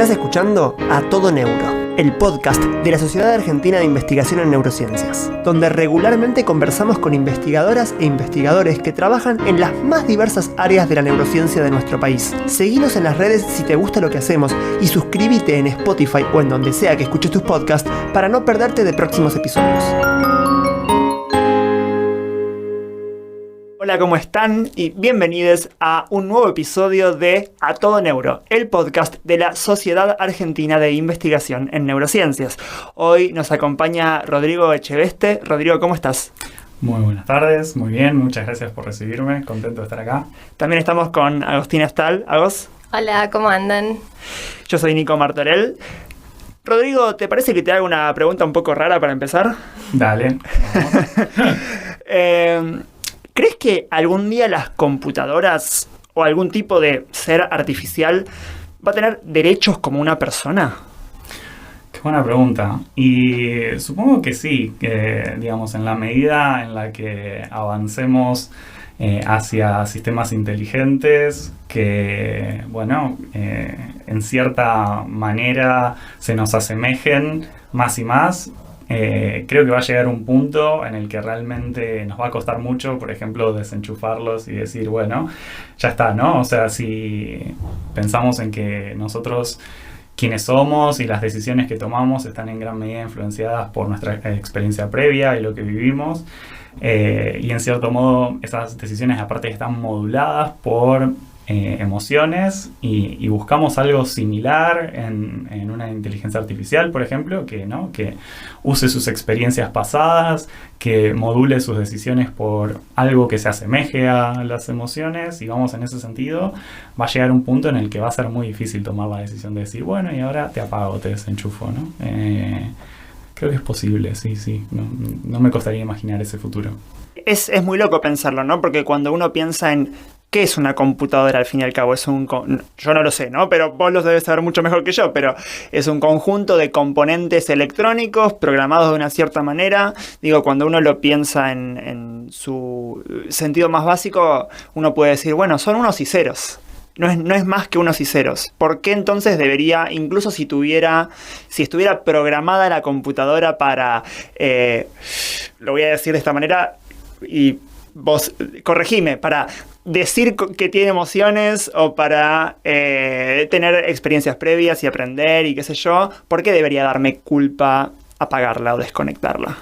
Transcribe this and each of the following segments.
Estás escuchando A Todo Neuro, el podcast de la Sociedad Argentina de Investigación en Neurociencias, donde regularmente conversamos con investigadoras e investigadores que trabajan en las más diversas áreas de la neurociencia de nuestro país. Seguinos en las redes si te gusta lo que hacemos y suscríbete en Spotify o en donde sea que escuches tus podcasts para no perderte de próximos episodios. Hola, ¿cómo están? Y bienvenidos a un nuevo episodio de A Todo Neuro, el podcast de la Sociedad Argentina de Investigación en Neurociencias. Hoy nos acompaña Rodrigo Echeveste. Rodrigo, ¿cómo estás? Muy buenas tardes, muy bien, muchas gracias por recibirme, contento de estar acá. También estamos con Agostina Stahl. Agos. Hola, ¿cómo andan? Yo soy Nico Martorell. Rodrigo, ¿te parece que te haga una pregunta un poco rara para empezar? Dale. ¿Crees que algún día las computadoras o algún tipo de ser artificial va a tener derechos como una persona? Qué buena pregunta. Y supongo que sí, que digamos en la medida en la que avancemos hacia sistemas inteligentes que, bueno, en cierta manera se nos asemejen más y más. Creo que va a llegar un punto en el que realmente nos va a costar mucho, por ejemplo, desenchufarlos y decir, bueno, ya está, ¿no? O sea, si pensamos en que nosotros, quienes somos y las decisiones que tomamos están en gran medida influenciadas por nuestra experiencia previa y lo que vivimos, y en cierto modo esas decisiones aparte están moduladas por emociones y buscamos algo similar en una inteligencia artificial, por ejemplo, que use sus experiencias pasadas, que module sus decisiones por algo que se asemeje a las emociones, y vamos en ese sentido, va a llegar un punto en el que va a ser muy difícil tomar la decisión de decir, bueno, y ahora te apago, te desenchufo, ¿no? Creo que es posible, sí. No me costaría imaginar ese futuro. Es muy loco pensarlo, ¿no? Porque cuando uno piensa en ¿qué es una computadora al fin y al cabo? Yo no lo sé, ¿no? Pero vos lo debes saber mucho mejor que yo, pero es un conjunto de componentes electrónicos programados de una cierta manera. Digo, cuando uno lo piensa en su sentido más básico, uno puede decir, bueno, son unos y ceros. No es más que unos y ceros. ¿Por qué entonces debería, incluso si estuviera programada la computadora para, lo voy a decir de esta manera, y vos corregime, para decir que tiene emociones o para tener experiencias previas y aprender y qué sé yo, ¿por qué debería darme culpa apagarla o desconectarla?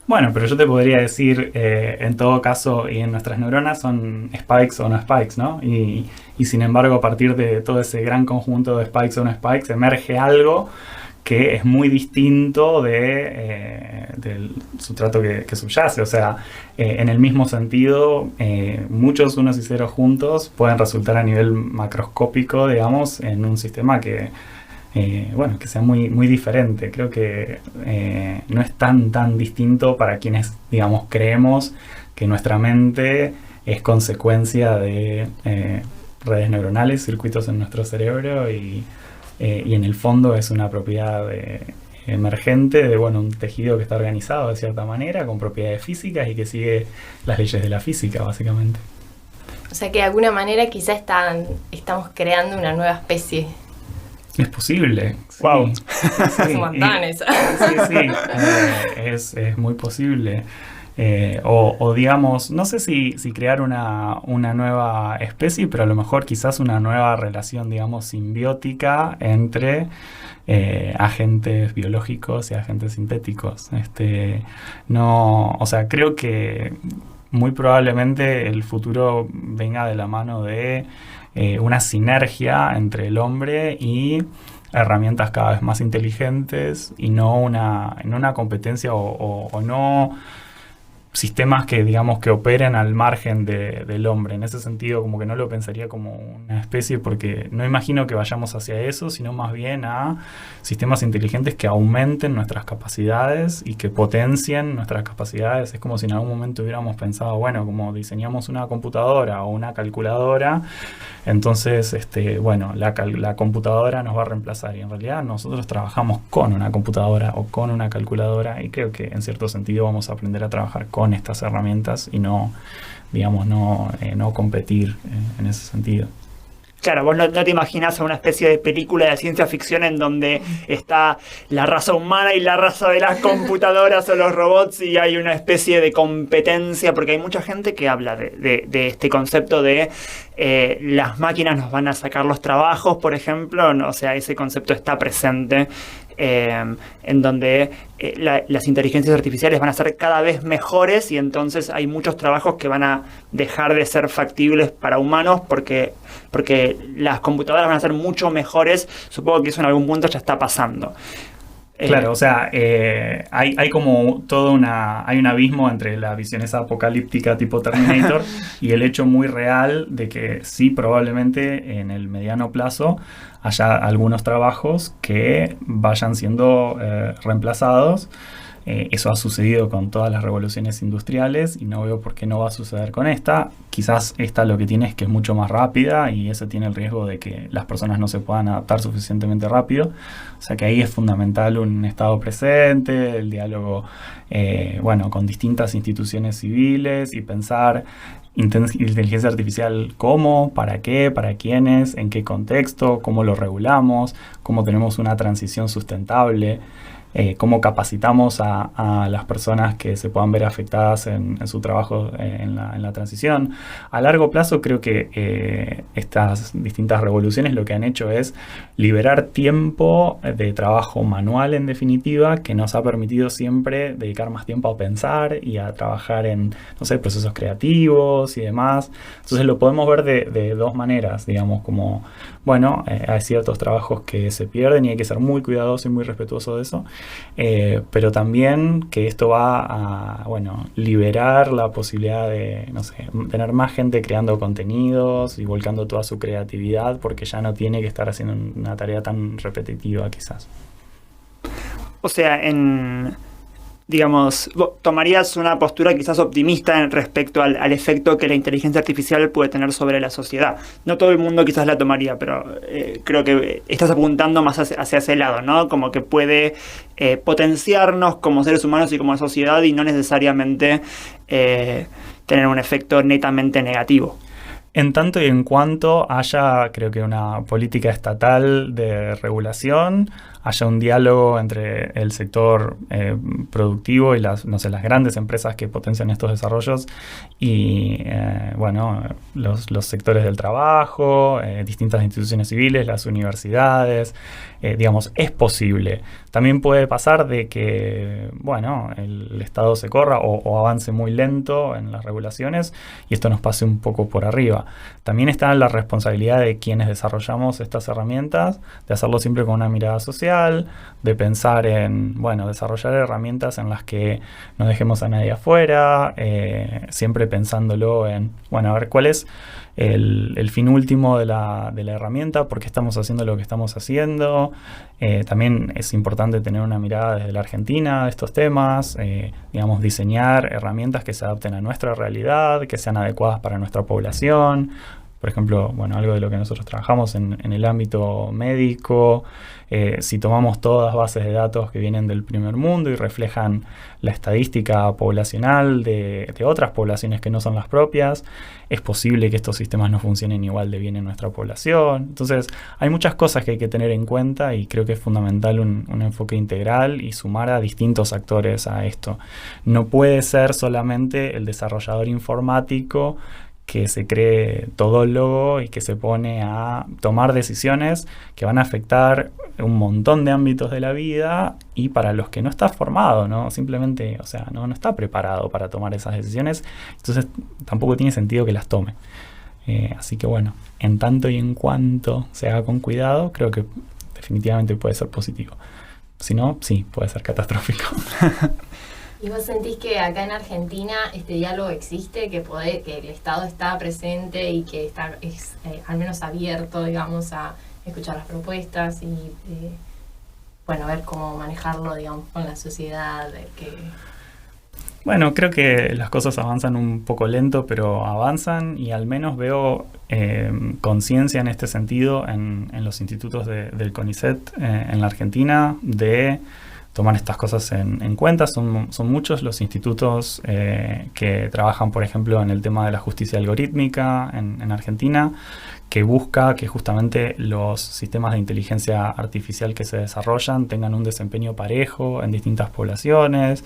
Bueno, pero yo te podría decir, en todo caso, y en nuestras neuronas son spikes o no spikes, ¿no? Y sin embargo, a partir de todo ese gran conjunto de spikes o no spikes, emerge algo que es muy distinto del sustrato que subyace. O sea, en el mismo sentido, muchos unos y ceros juntos pueden resultar a nivel macroscópico, digamos, en un sistema que sea muy, muy diferente. Creo que no es tan distinto para quienes, digamos, creemos que nuestra mente es consecuencia de redes neuronales, circuitos en nuestro cerebro y en el fondo es una propiedad emergente de un tejido que está organizado de cierta manera, con propiedades físicas y que sigue las leyes de la física, básicamente. O sea que de alguna manera quizá estamos creando una nueva especie. Es posible. Wow. Sí. Es un montón eso. Sí. Es muy posible. O digamos, no sé si crear una nueva especie, pero a lo mejor quizás una nueva relación, digamos, simbiótica entre agentes biológicos y agentes sintéticos. Creo que muy probablemente el futuro venga de la mano de una sinergia entre el hombre y herramientas cada vez más inteligentes y no una competencia o no sistemas que, digamos, que operen al margen del hombre. En ese sentido, como que no lo pensaría como una especie, porque no imagino que vayamos hacia eso, sino más bien a sistemas inteligentes que aumenten nuestras capacidades y que potencien nuestras capacidades. Es como si en algún momento hubiéramos pensado, bueno, como diseñamos una computadora o una calculadora, entonces, la computadora nos va a reemplazar. Y en realidad nosotros trabajamos con una computadora o con una calculadora, y creo que en cierto sentido vamos a aprender a trabajar con estas herramientas y no competir en ese sentido. Claro, vos no te imaginás a una especie de película de ciencia ficción en donde está la raza humana y la raza de las computadoras o los robots y hay una especie de competencia, porque hay mucha gente que habla de este concepto de las máquinas nos van a sacar los trabajos, por ejemplo, o sea, ese concepto está presente. En donde las inteligencias artificiales van a ser cada vez mejores y entonces hay muchos trabajos que van a dejar de ser factibles para humanos porque las computadoras van a ser mucho mejores. Supongo que eso en algún punto ya está pasando. Claro, o sea, hay como hay un abismo entre la visión esa apocalíptica tipo Terminator y el hecho muy real de que sí, probablemente en el mediano plazo haya algunos trabajos que vayan siendo reemplazados. Eso ha sucedido con todas las revoluciones industriales y no veo por qué no va a suceder con esta. Quizás esta lo que tiene es que es mucho más rápida y eso tiene el riesgo de que las personas no se puedan adaptar suficientemente rápido. O sea que ahí es fundamental un estado presente, el diálogo con distintas instituciones civiles y pensar inteligencia artificial cómo, para qué, para quiénes, en qué contexto, cómo lo regulamos, cómo tenemos una transición sustentable. Cómo capacitamos a las personas que se puedan ver afectadas en su trabajo en la transición. A largo plazo creo que estas distintas revoluciones lo que han hecho es liberar tiempo de trabajo manual, en definitiva, que nos ha permitido siempre dedicar más tiempo a pensar y a trabajar en, procesos creativos y demás. Entonces lo podemos ver de dos maneras, digamos, como, hay ciertos trabajos que se pierden y hay que ser muy cuidadoso y muy respetuoso de eso. Pero también que esto va a liberar la posibilidad de tener más gente creando contenidos y volcando toda su creatividad porque ya no tiene que estar haciendo una tarea tan repetitiva quizás. O sea, digamos, tomarías una postura quizás optimista respecto al efecto que la inteligencia artificial puede tener sobre la sociedad. No todo el mundo quizás la tomaría, pero creo que estás apuntando más hacia ese lado, ¿no? Como que puede potenciarnos como seres humanos y como sociedad y no necesariamente tener un efecto netamente negativo. En tanto y en cuanto haya, creo que una política estatal de regulación, haya un diálogo entre el sector productivo y las grandes empresas que potencian estos desarrollos y los sectores del trabajo, distintas instituciones civiles, las universidades, es posible. También puede pasar de que, el Estado se corra o avance muy lento en las regulaciones y esto nos pase un poco por arriba. También está la responsabilidad de quienes desarrollamos estas herramientas, de hacerlo siempre con una mirada social, de pensar en, desarrollar herramientas en las que no dejemos a nadie afuera, siempre pensándolo en, a ver, ¿cuál es el fin último de la herramienta? ¿Por qué estamos haciendo lo que estamos haciendo? También es importante tener una mirada desde la Argentina de estos temas, diseñar herramientas que se adapten a nuestra realidad, que sean adecuadas para nuestra población. Por ejemplo, algo de lo que nosotros trabajamos en el ámbito médico, si tomamos todas bases de datos que vienen del primer mundo y reflejan la estadística poblacional de otras poblaciones que no son las propias, es posible que estos sistemas no funcionen igual de bien en nuestra población. Entonces, hay muchas cosas que hay que tener en cuenta y creo que es fundamental un enfoque integral y sumar a distintos actores a esto. No puede ser solamente el desarrollador informático que se cree todólogo y que se pone a tomar decisiones que van a afectar un montón de ámbitos de la vida y para los que no está formado, ¿no? Simplemente, no está preparado para tomar esas decisiones, entonces tampoco tiene sentido que las tome. Así que en tanto y en cuanto se haga con cuidado, creo que definitivamente puede ser positivo. Si no, sí, puede ser catastrófico. ¿Y vos sentís que acá en Argentina este diálogo existe, que el Estado está presente y que es al menos abierto, digamos, a escuchar las propuestas y ver cómo manejarlo, digamos, con la sociedad? Creo que las cosas avanzan un poco lento, pero avanzan y al menos veo conciencia en este sentido en los institutos del CONICET en la Argentina de tomar estas cosas en cuenta. Son muchos los institutos que trabajan, por ejemplo, en el tema de la justicia algorítmica en Argentina, que busca que justamente los sistemas de inteligencia artificial que se desarrollan tengan un desempeño parejo en distintas poblaciones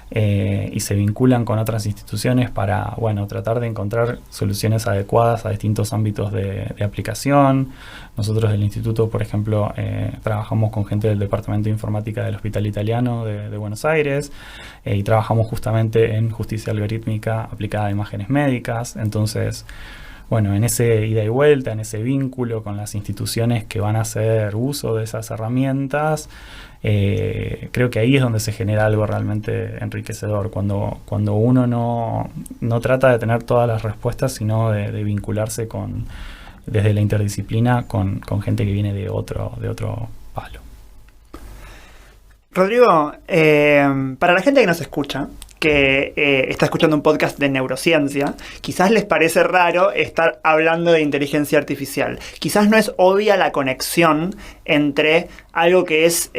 y se vinculan con otras instituciones para, bueno, tratar de encontrar soluciones adecuadas a distintos ámbitos de aplicación. Nosotros del instituto, por ejemplo, trabajamos con gente del Departamento de Informática del Hospital Italiano de Buenos Aires y trabajamos justamente en justicia algorítmica aplicada a imágenes médicas. Entonces, bueno, en ese ida y vuelta, en ese vínculo con las instituciones que van a hacer uso de esas herramientas, creo que ahí es donde se genera algo realmente enriquecedor, cuando uno no trata de tener todas las respuestas, sino de vincularse desde la interdisciplina con gente que viene de otro palo. Rodrigo, para la gente que nos escucha, que está escuchando un podcast de neurociencia, quizás les parece raro estar hablando de inteligencia artificial. Quizás no es obvia la conexión entre algo que es,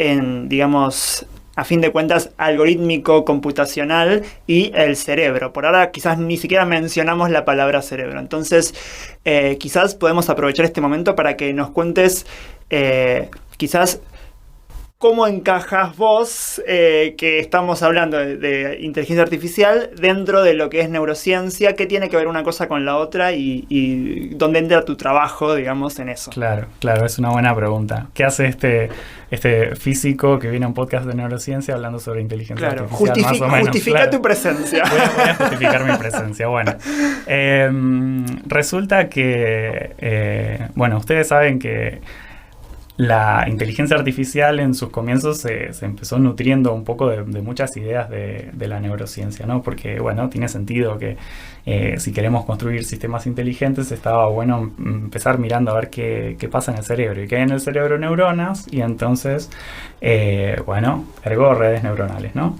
digamos, a fin de cuentas, algorítmico, computacional y el cerebro. Por ahora quizás ni siquiera mencionamos la palabra cerebro. Entonces, quizás podemos aprovechar este momento para que nos cuentes, quizás, ¿cómo encajas vos, que estamos hablando de inteligencia artificial, dentro de lo que es neurociencia? ¿Qué tiene que ver una cosa con la otra y dónde entra tu trabajo, digamos, en eso? Claro, es una buena pregunta. ¿Qué hace este físico que viene a un podcast de neurociencia hablando sobre inteligencia artificial? Más o menos. Justifica tu presencia. Voy a justificar mi presencia. Bueno, resulta que, bueno, ustedes saben que la inteligencia artificial en sus comienzos se empezó nutriendo un poco de muchas ideas de la neurociencia, ¿no? Porque, bueno, tiene sentido que si queremos construir sistemas inteligentes estaba bueno empezar mirando a ver qué pasa en el cerebro. Y que hay en el cerebro neuronas y entonces, bueno, ergo redes neuronales, ¿no?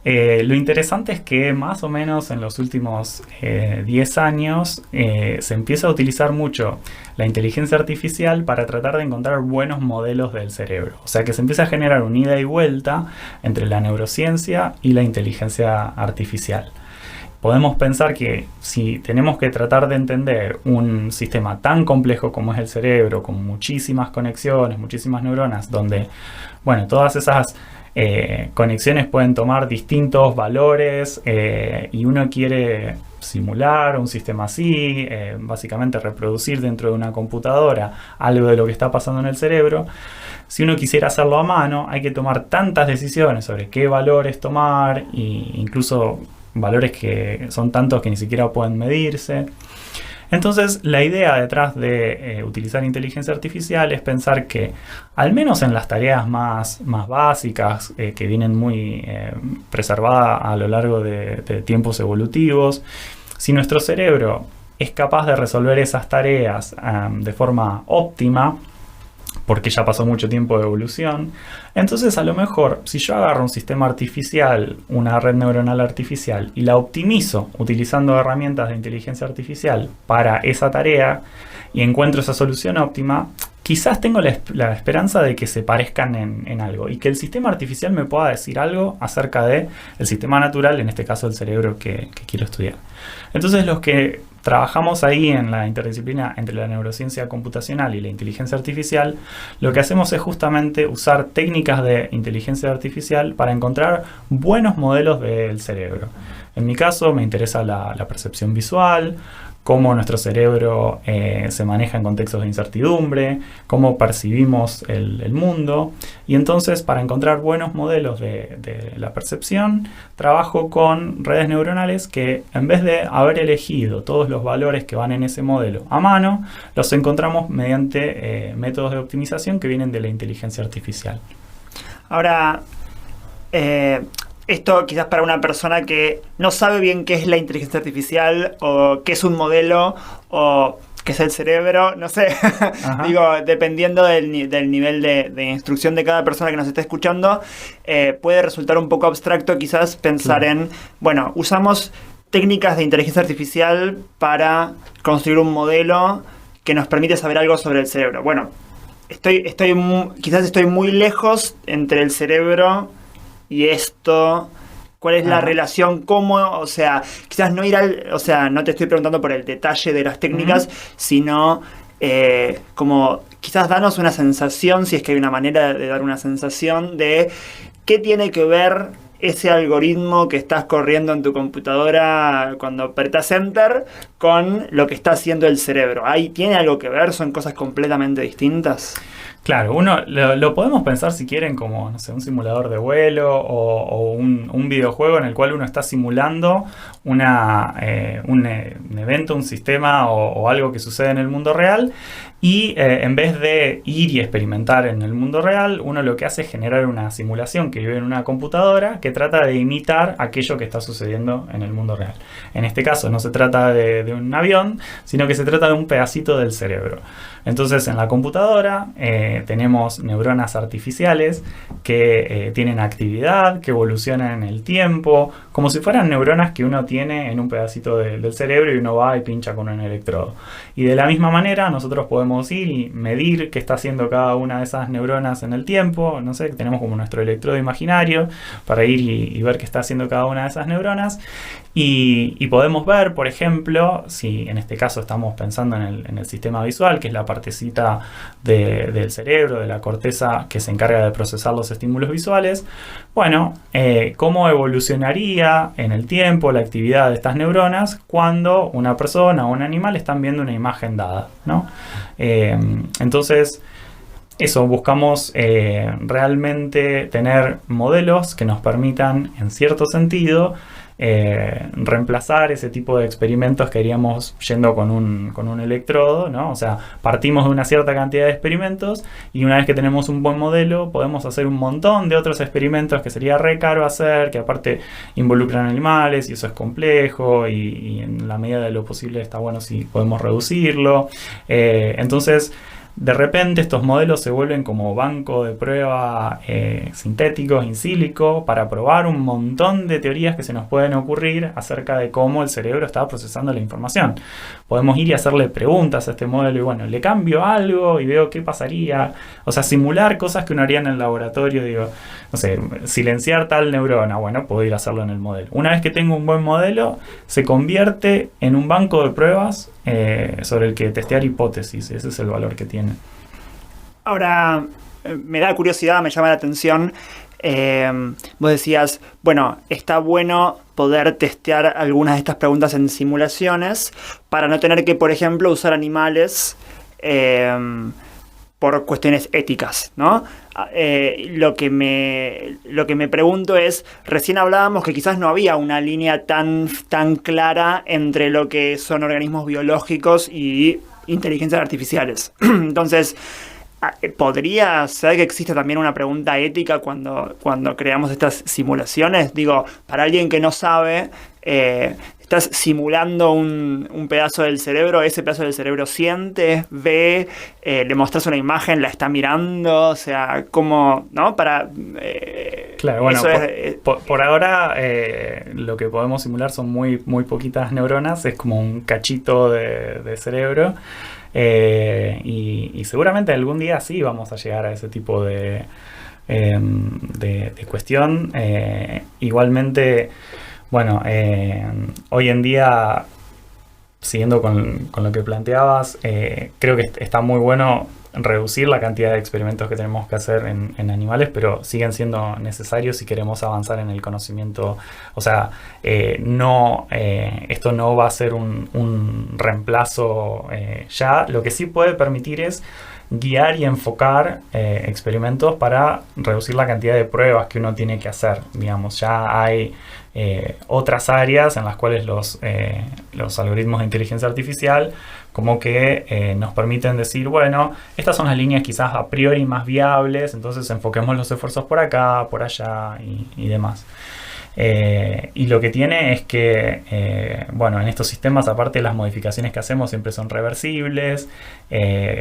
Lo interesante es que más o menos en los últimos 10 años se empieza a utilizar mucho la inteligencia artificial para tratar de encontrar buenos modelos del cerebro. O sea que se empieza a generar un ida y vuelta entre la neurociencia y la inteligencia artificial. Podemos pensar que si tenemos que tratar de entender un sistema tan complejo como es el cerebro, con muchísimas conexiones, muchísimas neuronas, donde, bueno, todas esas conexiones pueden tomar distintos valores y uno quiere simular un sistema así, básicamente reproducir dentro de una computadora algo de lo que está pasando en el cerebro. Si uno quisiera hacerlo a mano, hay que tomar tantas decisiones sobre qué valores tomar, e incluso valores que son tantos que ni siquiera pueden medirse. Entonces, la idea detrás de utilizar inteligencia artificial es pensar que, al menos en las tareas más básicas, que vienen muy preservadas a lo largo de tiempos evolutivos, si nuestro cerebro es capaz de resolver esas tareas de forma óptima, porque ya pasó mucho tiempo de evolución, entonces a lo mejor si yo agarro un sistema artificial, una red neuronal artificial, y la optimizo utilizando herramientas de inteligencia artificial para esa tarea y encuentro esa solución óptima, quizás tengo la esperanza de que se parezcan en algo y que el sistema artificial me pueda decir algo acerca del sistema natural, en este caso el cerebro que quiero estudiar. Entonces los que trabajamos ahí en la interdisciplina entre la neurociencia computacional y la inteligencia artificial, lo que hacemos es justamente usar técnicas de inteligencia artificial para encontrar buenos modelos del cerebro. En mi caso me interesa la percepción visual, cómo nuestro cerebro se maneja en contextos de incertidumbre, cómo percibimos el mundo. Y entonces, para encontrar buenos modelos de la percepción, trabajo con redes neuronales que, en vez de haber elegido todos los valores que van en ese modelo a mano, los encontramos mediante métodos de optimización que vienen de la inteligencia artificial. Ahora, esto quizás para una persona que no sabe bien qué es la inteligencia artificial o qué es un modelo o qué es el cerebro, no sé, digo, dependiendo del nivel de instrucción de cada persona que nos esté escuchando, puede resultar un poco abstracto quizás pensar en, bueno, usamos técnicas de inteligencia artificial para construir un modelo que nos permite saber algo sobre el cerebro. Bueno, quizás estoy muy lejos entre el cerebro y esto. ¿Cuál es la relación? ¿Cómo? O sea, quizás no ir no te estoy preguntando por el detalle de las técnicas, sino como quizás danos una sensación, si es que hay una manera de dar una sensación de qué tiene que ver ese algoritmo que estás corriendo en tu computadora cuando apretas Enter con lo que está haciendo el cerebro. ¿Tiene algo que ver? ¿Son cosas completamente distintas? Claro, uno lo podemos pensar si quieren como, no sé, un simulador de vuelo o un videojuego en el cual uno está simulando un evento, un sistema o algo que sucede en el mundo real y en vez de ir y experimentar en el mundo real, uno lo que hace es generar una simulación que vive en una computadora que trata de imitar aquello que está sucediendo en el mundo real. En este caso no se trata de un avión, sino que se trata de un pedacito del cerebro. Entonces en la computadora tenemos neuronas artificiales que tienen actividad, que evolucionan en el tiempo, como si fueran neuronas que uno tiene en un pedacito del cerebro y uno va y pincha con un electrodo. Y de la misma manera nosotros podemos ir y medir qué está haciendo cada una de esas neuronas en el tiempo. No sé, tenemos como nuestro electrodo imaginario para ir y ver qué está haciendo cada una de esas neuronas. Y podemos ver, por ejemplo, si en este caso estamos pensando en el sistema visual, que es la partecita del cerebro, de la corteza que se encarga de procesar los estímulos visuales, bueno, cómo evolucionaría en el tiempo la actividad de estas neuronas cuando una persona o un animal están viendo una imagen dada, ¿no? Entonces, eso, buscamos realmente tener modelos que nos permitan, en cierto sentido, reemplazar ese tipo de experimentos que haríamos yendo con un electrodo, ¿no? O sea, partimos de una cierta cantidad de experimentos y una vez que tenemos un buen modelo podemos hacer un montón de otros experimentos que sería re caro hacer, que aparte involucran animales y eso es complejo y en la medida de lo posible está bueno si podemos reducirlo. Entonces, de repente estos modelos se vuelven como banco de prueba sintéticos, in silico, para probar un montón de teorías que se nos pueden ocurrir acerca de cómo el cerebro está procesando la información. Podemos ir y hacerle preguntas a este modelo y bueno, le cambio algo y veo qué pasaría. O sea, simular cosas que uno haría en el laboratorio, digo, no sé, silenciar tal neurona, bueno, puedo ir a hacerlo en el modelo. Una vez que tengo un buen modelo, se convierte en un banco de pruebas sobre el que testear hipótesis. Ese es el valor que tiene. Ahora, me da curiosidad, me llama la atención. Vos decías, bueno, está bueno poder testear algunas de estas preguntas en simulaciones para no tener que, por ejemplo, usar animales por cuestiones éticas, ¿no? Lo que me pregunto es, recién hablábamos que quizás no había una línea tan clara entre lo que son organismos biológicos y inteligencias artificiales. Entonces, ¿podría ser que exista también una pregunta ética cuando creamos estas simulaciones? Digo, para alguien que no sabe, estás simulando un pedazo del cerebro, ese pedazo del cerebro siente, ve, le mostrás una imagen, la está mirando, o sea, ¿cómo, no? Claro, bueno, por ahora lo que podemos simular son muy, muy poquitas neuronas, es como un cachito de cerebro. Y seguramente algún día sí vamos a llegar a ese tipo de cuestión. Igualmente, bueno, hoy en día, siguiendo con lo que planteabas, creo que está muy bueno reducir la cantidad de experimentos que tenemos que hacer en animales, pero siguen siendo necesarios si queremos avanzar en el conocimiento. O sea, esto no va a ser un reemplazo ya. Lo que sí puede permitir es guiar y enfocar experimentos para reducir la cantidad de pruebas que uno tiene que hacer. Digamos, ya hay otras áreas en las cuales los algoritmos de inteligencia artificial como que nos permiten decir, bueno, estas son las líneas quizás a priori más viables, entonces enfoquemos los esfuerzos por acá, por allá y demás. Y lo que tiene es que, bueno, en estos sistemas, aparte, las modificaciones que hacemos siempre son reversibles.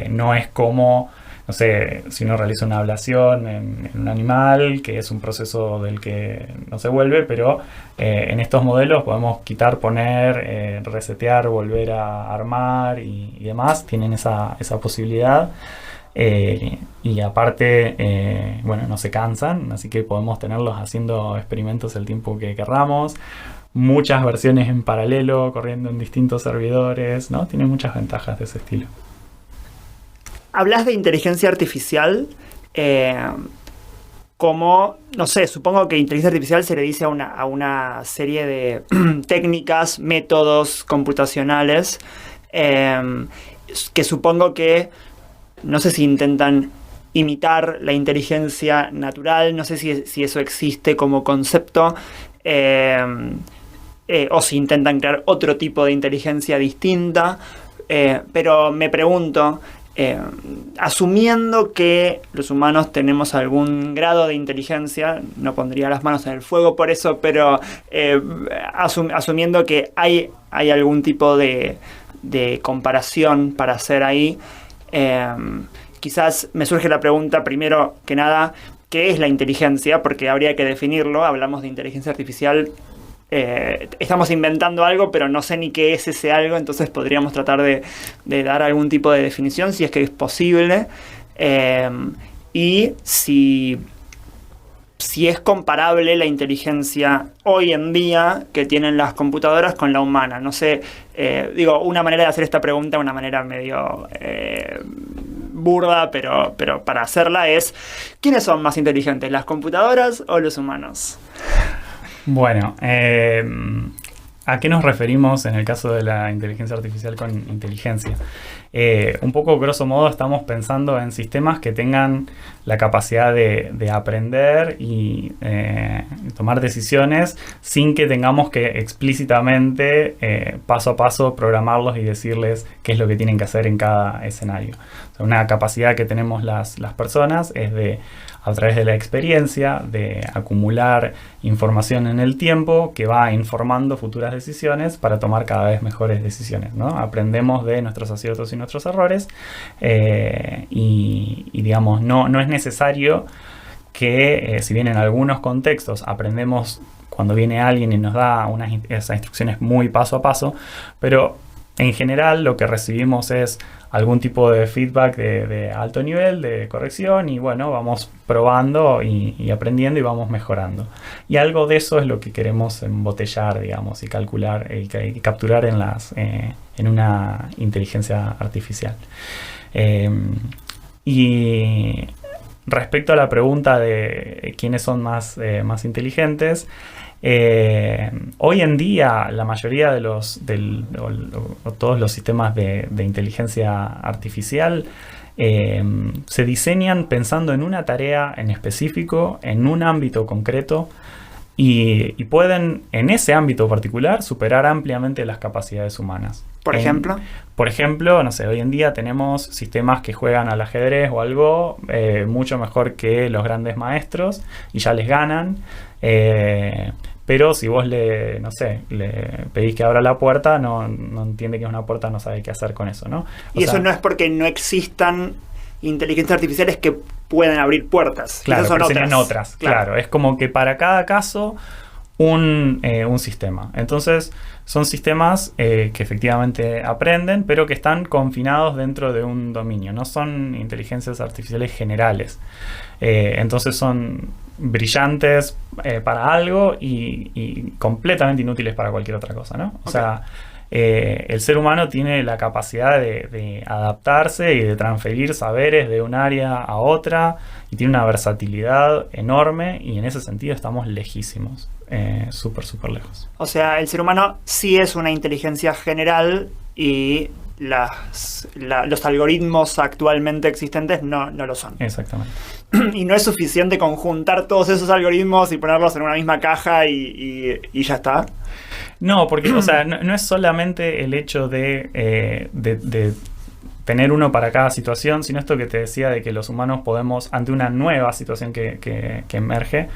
No es como, no sé, si uno realiza una ablación en un animal, que es un proceso del que no se vuelve, pero en estos modelos podemos quitar, poner, resetear, volver a armar y demás. Tienen esa posibilidad. Y aparte, bueno, no se cansan, así que podemos tenerlos haciendo experimentos el tiempo que querramos. Muchas versiones en paralelo, corriendo en distintos servidores, ¿no? Tiene muchas ventajas de ese estilo. hablas de inteligencia artificial como, no sé, supongo que inteligencia artificial se le dice a una serie de técnicas, métodos computacionales que supongo que, no sé si intentan imitar la inteligencia natural, no sé si eso existe como concepto, o si intentan crear otro tipo de inteligencia distinta, pero me pregunto, asumiendo que los humanos tenemos algún grado de inteligencia, no pondría las manos en el fuego por eso, pero asumiendo que hay algún tipo de comparación para hacer ahí, quizás me surge la pregunta, primero que nada, ¿qué es la inteligencia? Porque habría que definirlo. Hablamos de inteligencia artificial, estamos inventando algo, pero no sé ni qué es ese algo, entonces podríamos tratar de dar algún tipo de definición, si es que es posible, y si es comparable la inteligencia hoy en día que tienen las computadoras con la humana. No sé, digo, una manera de hacer esta pregunta, una manera medio burda, pero para hacerla es, ¿quiénes son más inteligentes, las computadoras o los humanos? Bueno, ¿a qué nos referimos en el caso de la inteligencia artificial con inteligencia? Un poco, grosso modo, estamos pensando en sistemas que tengan la capacidad de aprender y tomar decisiones sin que tengamos que explícitamente, paso a paso, programarlos y decirles qué es lo que tienen que hacer en cada escenario. O sea, una capacidad que tenemos las personas es de, a través de la experiencia, de acumular información en el tiempo que va informando futuras decisiones para tomar cada vez mejores decisiones, ¿no? Aprendemos de nuestros aciertos y nuestros errores y digamos, no es necesario que, si bien en algunos contextos aprendemos cuando viene alguien y nos da esas instrucciones muy paso a paso, pero en general lo que recibimos es algún tipo de feedback de alto nivel, de corrección, y bueno, vamos probando y aprendiendo y vamos mejorando. Y algo de eso es lo que queremos embotellar, digamos, y calcular y capturar en una inteligencia artificial. Y respecto a la pregunta de quiénes son más inteligentes, hoy en día la mayoría de todos los sistemas de inteligencia artificial se diseñan pensando en una tarea en específico, en un ámbito concreto, y pueden en ese ámbito particular superar ampliamente las capacidades humanas. ¿Por ejemplo? Por ejemplo, no sé, hoy en día tenemos sistemas que juegan al ajedrez o algo mucho mejor que los grandes maestros y ya les ganan. Pero si vos le pedís que abra la puerta, no entiende que es una puerta, no sabe qué hacer con eso, ¿no? Y eso no es porque no existan inteligencias artificiales que puedan abrir puertas. Claro, son otras. Claro, es como que para cada caso un sistema. Entonces, son sistemas que efectivamente aprenden, pero que están confinados dentro de un dominio. No son inteligencias artificiales generales. Entonces son brillantes para algo y completamente inútiles para cualquier otra cosa, ¿no? O sea, el ser humano tiene la capacidad de adaptarse y de transferir saberes de un área a otra, y tiene una versatilidad enorme, y en ese sentido estamos lejísimos, súper lejos. O sea, el ser humano sí es una inteligencia general y los algoritmos actualmente existentes no lo son. Exactamente. Y no es suficiente conjuntar todos esos algoritmos y ponerlos en una misma caja y ya está. No, porque o sea, no es solamente el hecho de tener uno para cada situación, sino esto que te decía de que los humanos podemos, ante una nueva situación que emerge,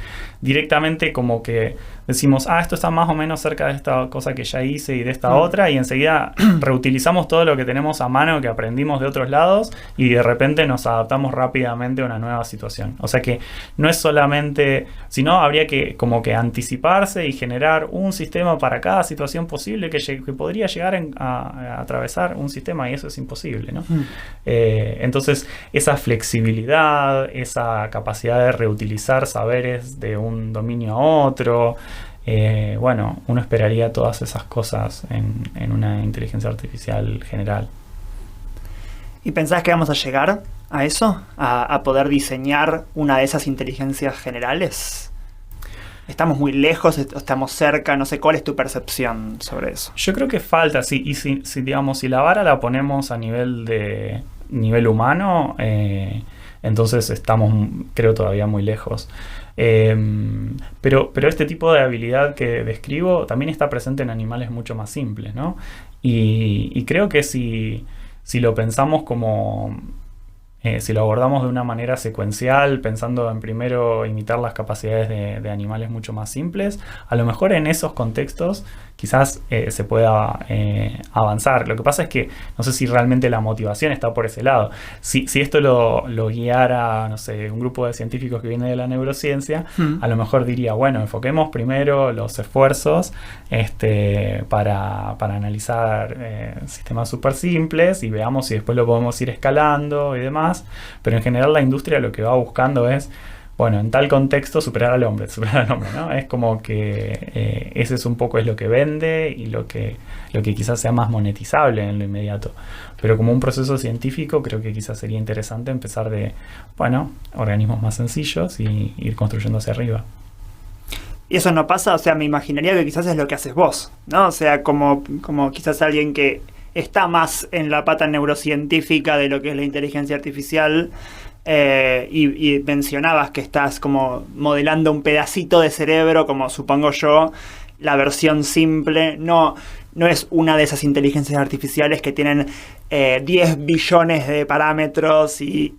directamente como que decimos, esto está más o menos cerca de esta cosa que ya hice y de esta otra, y enseguida reutilizamos todo lo que tenemos a mano que aprendimos de otros lados, y de repente nos adaptamos rápidamente a una nueva situación. O sea que no es solamente, sino habría que como que anticiparse y generar un sistema para cada situación posible que podría llegar a atravesar un sistema, y eso es imposible, ¿no? Entonces, esa flexibilidad, esa capacidad de reutilizar saberes de un dominio a otro, bueno, uno esperaría todas esas cosas en una inteligencia artificial general. ¿Y pensás que vamos a llegar a eso? ¿A poder diseñar una de esas inteligencias generales? ¿Estamos muy lejos? ¿Estamos cerca? No sé, ¿cuál es tu percepción sobre eso? Yo creo que falta, sí. Y digamos, si la vara la ponemos a nivel humano, entonces estamos, creo, todavía muy lejos. Pero este tipo de habilidad que describo también está presente en animales mucho más simples, ¿no? Y creo que si lo pensamos como... si lo abordamos de una manera secuencial, pensando en primero imitar las capacidades de animales mucho más simples, a lo mejor en esos contextos quizás se pueda avanzar. Lo que pasa es que no sé si realmente la motivación está por ese lado. Si esto lo guiara, no sé, un grupo de científicos que viene de la neurociencia, a lo mejor diría, bueno, enfoquemos primero los esfuerzos para analizar sistemas súper simples y veamos si después lo podemos ir escalando y demás. Pero en general la industria lo que va buscando es, bueno, en tal contexto superar al hombre, ¿no? Es como que ese es un poco es lo que vende y lo que quizás sea más monetizable en lo inmediato. Pero como un proceso científico creo que quizás sería interesante empezar de, bueno, organismos más sencillos y ir construyendo hacia arriba. Y eso no pasa, o sea, me imaginaría que quizás es lo que haces vos, ¿no? O sea, como quizás alguien que está más en la pata neurocientífica de lo que es la inteligencia artificial, y mencionabas que estás como modelando un pedacito de cerebro, como supongo yo, la versión simple, no es una de esas inteligencias artificiales que tienen 10 billones de parámetros y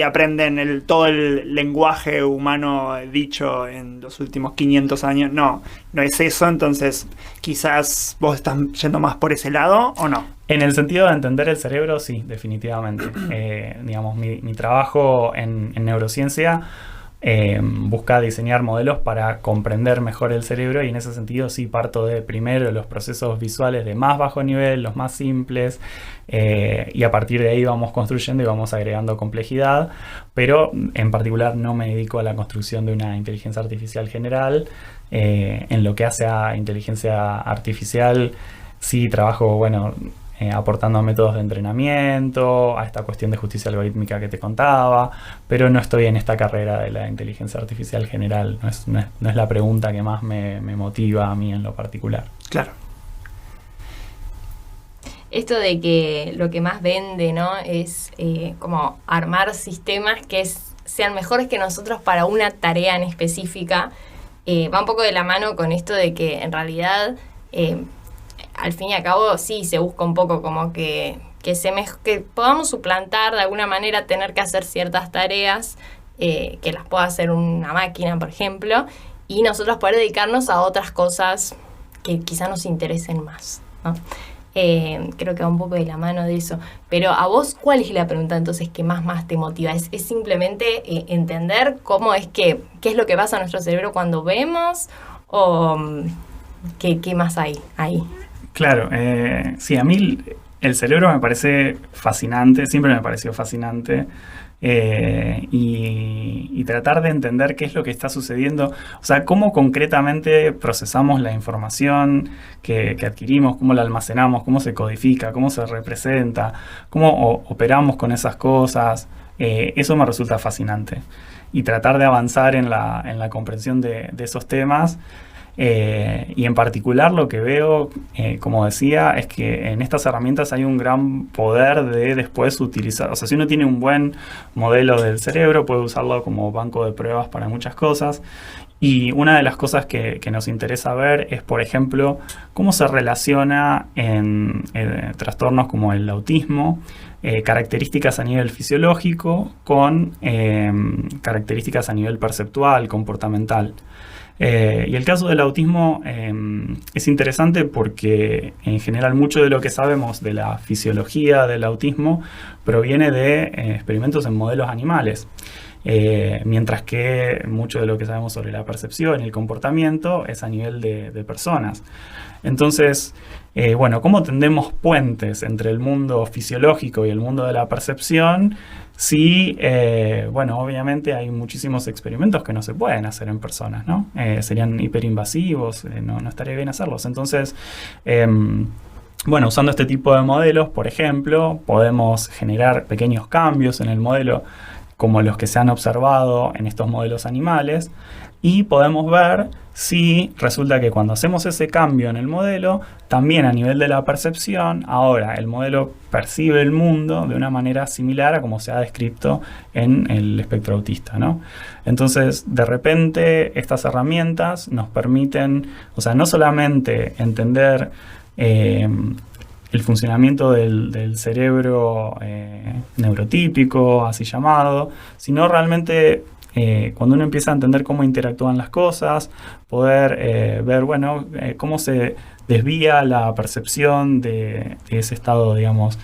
aprenden todo el lenguaje humano dicho en los últimos 500 años. No es eso, entonces quizás vos estás yendo más por ese lado, ¿o no? En el sentido de entender el cerebro, sí, definitivamente. Digamos, mi trabajo en neurociencia busca diseñar modelos para comprender mejor el cerebro, y en ese sentido sí parto de primero los procesos visuales de más bajo nivel, los más simples, y a partir de ahí vamos construyendo y vamos agregando complejidad, pero en particular no me dedico a la construcción de una inteligencia artificial general. En lo que hace a inteligencia artificial sí trabajo, bueno, aportando métodos de entrenamiento, a esta cuestión de justicia algorítmica que te contaba, pero no estoy en esta carrera de la inteligencia artificial general. No es la pregunta que más me motiva a mí en lo particular. Claro. Esto de que lo que más vende, ¿no?, es como armar sistemas que sean mejores que nosotros para una tarea en específica, va un poco de la mano con esto de que en realidad... al fin y al cabo, sí, se busca un poco como que podamos suplantar de alguna manera, tener que hacer ciertas tareas que las pueda hacer una máquina, por ejemplo, y nosotros poder dedicarnos a otras cosas que quizás nos interesen más, ¿no? Creo que va un poco de la mano de eso. Pero a vos, ¿cuál es la pregunta entonces que más te motiva? ¿Es simplemente entender cómo es qué es lo que pasa en nuestro cerebro cuando vemos? ¿O qué más hay ahí? Claro, sí, a mí el cerebro me parece fascinante, siempre me pareció fascinante, y tratar de entender qué es lo que está sucediendo, o sea, cómo concretamente procesamos la información que adquirimos, cómo la almacenamos, cómo se codifica, cómo se representa, cómo operamos con esas cosas. Eso me resulta fascinante, y tratar de avanzar en la comprensión de esos temas. Y en particular lo que veo, como decía, es que en estas herramientas hay un gran poder de después utilizar. O sea, si uno tiene un buen modelo del cerebro, puede usarlo como banco de pruebas para muchas cosas. Y una de las cosas que nos interesa ver es, por ejemplo, cómo se relaciona en trastornos como el autismo, características a nivel fisiológico con características a nivel perceptual, comportamental. Y el caso del autismo es interesante porque en general mucho de lo que sabemos de la fisiología del autismo proviene de experimentos en modelos animales, mientras que mucho de lo que sabemos sobre la percepción y el comportamiento es a nivel de personas. Entonces, bueno, ¿cómo tendemos puentes entre el mundo fisiológico y el mundo de la percepción? Sí, bueno, obviamente hay muchísimos experimentos que no se pueden hacer en personas, ¿no? Serían hiperinvasivos, no estaría bien hacerlos. Entonces, bueno, usando este tipo de modelos, por ejemplo, podemos generar pequeños cambios en el modelo como los que se han observado en estos modelos animales, y podemos ver si resulta que cuando hacemos ese cambio en el modelo, también a nivel de la percepción, ahora el modelo percibe el mundo de una manera similar a como se ha descrito en el espectro autista, ¿no? Entonces, de repente, estas herramientas nos permiten, o sea, no solamente entender el funcionamiento del cerebro neurotípico, así llamado, sino realmente cuando uno empieza a entender cómo interactúan las cosas, poder ver, bueno, cómo se desvía la percepción de ese estado, digamos,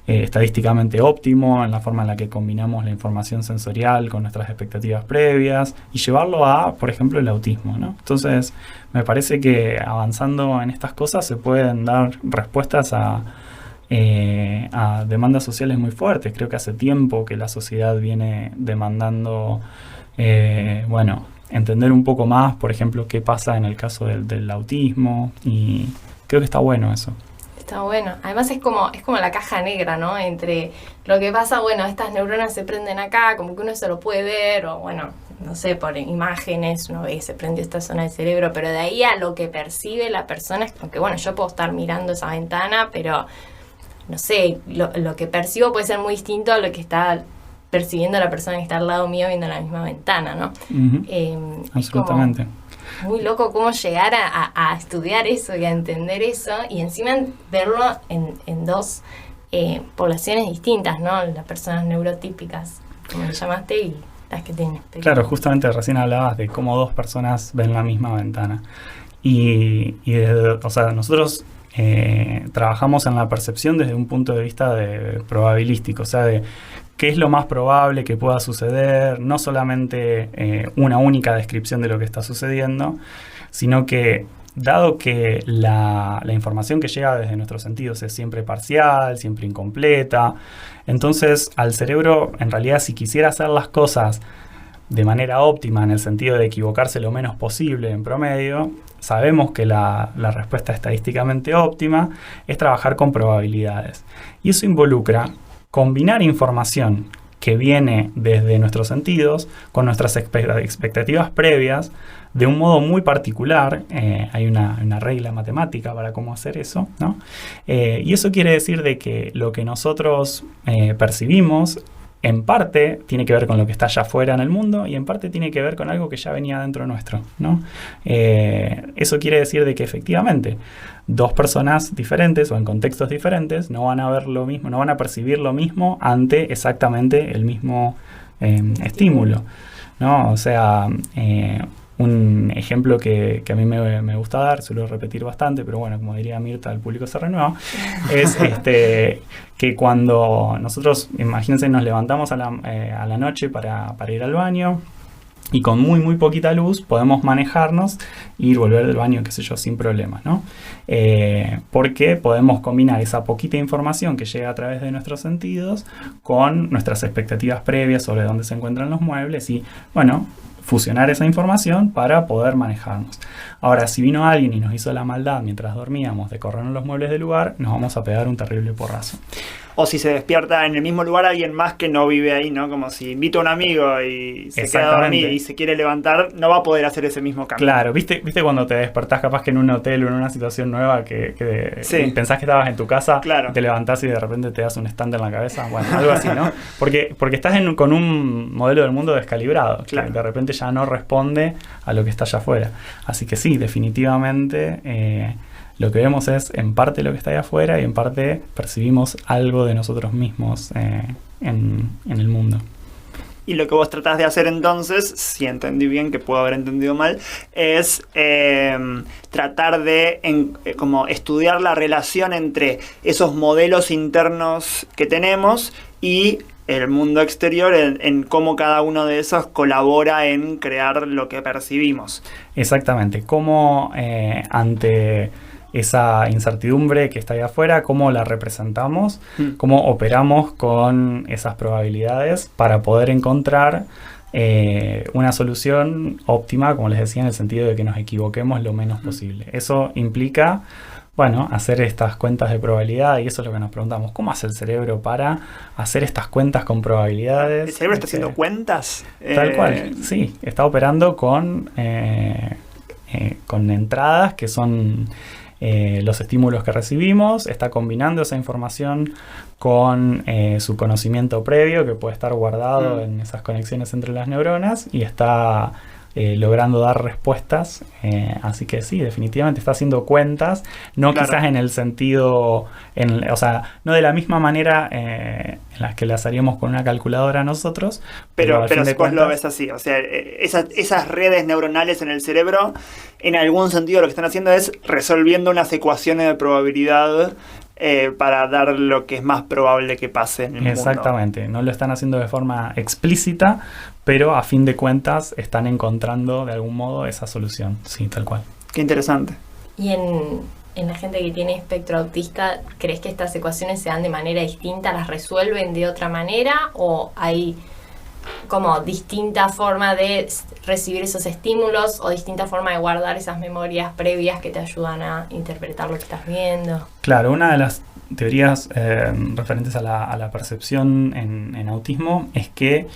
estadísticamente óptimo, en la forma en la que combinamos la información sensorial con nuestras expectativas previas y llevarlo a, por ejemplo, el autismo, ¿no? Entonces, me parece que avanzando en estas cosas se pueden dar respuestas a demandas sociales muy fuertes. Creo que hace tiempo que la sociedad viene demandando, bueno, entender un poco más, por ejemplo, qué pasa en el caso del autismo, y creo que está bueno eso. Está bueno. Además es como la caja negra, ¿no? Entre lo que pasa, bueno, estas neuronas se prenden acá, como que uno se lo puede ver, o bueno, no sé, por imágenes, uno ve que se prende esta zona del cerebro, pero de ahí a lo que percibe la persona, es como que, bueno, yo puedo estar mirando esa ventana, pero no sé, lo que percibo puede ser muy distinto a lo que está percibiendo la persona que está al lado mío viendo la misma ventana, ¿no? Uh-huh. Absolutamente. Muy loco cómo llegar a estudiar eso y a entender eso, y encima verlo en dos poblaciones distintas, ¿no? Las personas neurotípicas, como le llamaste, y las que tienen experiencia. Claro, justamente recién hablabas de cómo dos personas ven la misma ventana. Y o sea, nosotros trabajamos en la percepción desde un punto de vista probabilístico, o sea, de qué es lo más probable que pueda suceder, no solamente una única descripción de lo que está sucediendo, sino que, dado que la información que llega desde nuestros sentidos es siempre parcial, siempre incompleta, entonces al cerebro, en realidad, si quisiera hacer las cosas de manera óptima, en el sentido de equivocarse lo menos posible en promedio, sabemos que la respuesta estadísticamente óptima es trabajar con probabilidades. Y eso involucra combinar información que viene desde nuestros sentidos con nuestras expectativas previas de un modo muy particular. Hay una regla matemática para cómo hacer eso, ¿no? Y eso quiere decir de que lo que nosotros percibimos en parte tiene que ver con lo que está allá afuera en el mundo, y en parte tiene que ver con algo que ya venía dentro nuestro, ¿no? Eso quiere decir de que efectivamente dos personas diferentes o en contextos diferentes no van a ver lo mismo, no van a percibir lo mismo ante exactamente el mismo estímulo, ¿no? O sea, un ejemplo que a mí me gusta dar, suelo repetir bastante, pero bueno, como diría Mirta, el público se renueva, es que cuando nosotros, imagínense, nos levantamos a la noche para ir al baño, y con muy muy poquita luz podemos manejarnos e ir, volver del baño, qué sé yo, sin problemas, ¿no? Porque podemos combinar esa poquita información que llega a través de nuestros sentidos con nuestras expectativas previas sobre dónde se encuentran los muebles y, bueno, fusionar esa información para poder manejarnos. Ahora, si vino alguien y nos hizo la maldad mientras dormíamos de corrernos los muebles del lugar, nos vamos a pegar un terrible porrazo. O si se despierta en el mismo lugar alguien más que no vive ahí, ¿no? Como si invita a un amigo y se queda a dormir y se quiere levantar, no va a poder hacer ese mismo cambio. Claro, ¿viste cuando te despertás capaz que en un hotel o en una situación nueva que sí, pensás que estabas en tu casa, claro, y te levantás y de repente te das un stand en la cabeza? Bueno, algo así, ¿no? Porque estás con un modelo del mundo descalibrado, claro, que de repente ya no responde a lo que está allá afuera. Así que sí, definitivamente lo que vemos es en parte lo que está allá afuera y en parte percibimos algo de nosotros mismos en el mundo. Y lo que vos tratás de hacer entonces, si entendí bien, que puedo haber entendido mal, es tratar de como estudiar la relación entre esos modelos internos que tenemos y el mundo exterior, en cómo cada uno de esos colabora en crear lo que percibimos. Exactamente, cómo ante esa incertidumbre que está ahí afuera, cómo la representamos, cómo operamos con esas probabilidades para poder encontrar una solución óptima, como les decía, en el sentido de que nos equivoquemos lo menos posible. Eso implica bueno, hacer estas cuentas de probabilidad, y eso es lo que nos preguntamos, ¿cómo hace el cerebro para hacer estas cuentas con probabilidades? ¿El cerebro está haciendo cuentas? Tal cual, sí, está operando con entradas que son los estímulos que recibimos, está combinando esa información con su conocimiento previo que puede estar guardado en esas conexiones entre las neuronas y está logrando dar respuestas, así que sí, definitivamente está haciendo cuentas, no claro. Quizás en el sentido, o sea, no de la misma manera en las que las haríamos con una calculadora nosotros, pero después lo ves así, o sea, esas redes neuronales en el cerebro, en algún sentido lo que están haciendo es resolviendo unas ecuaciones de probabilidad para dar lo que es más probable que pase en el mundo. Exactamente, no lo están haciendo de forma explícita, pero a fin de cuentas están encontrando de algún modo esa solución, sí, tal cual. Qué interesante. Y en la gente que tiene espectro autista, ¿crees que estas ecuaciones se dan de manera distinta? ¿Las resuelven de otra manera? ¿O hay como distinta forma de recibir esos estímulos o distinta forma de guardar esas memorias previas que te ayudan a interpretar lo que estás viendo? Claro, una de las teorías referentes a la percepción en autismo es que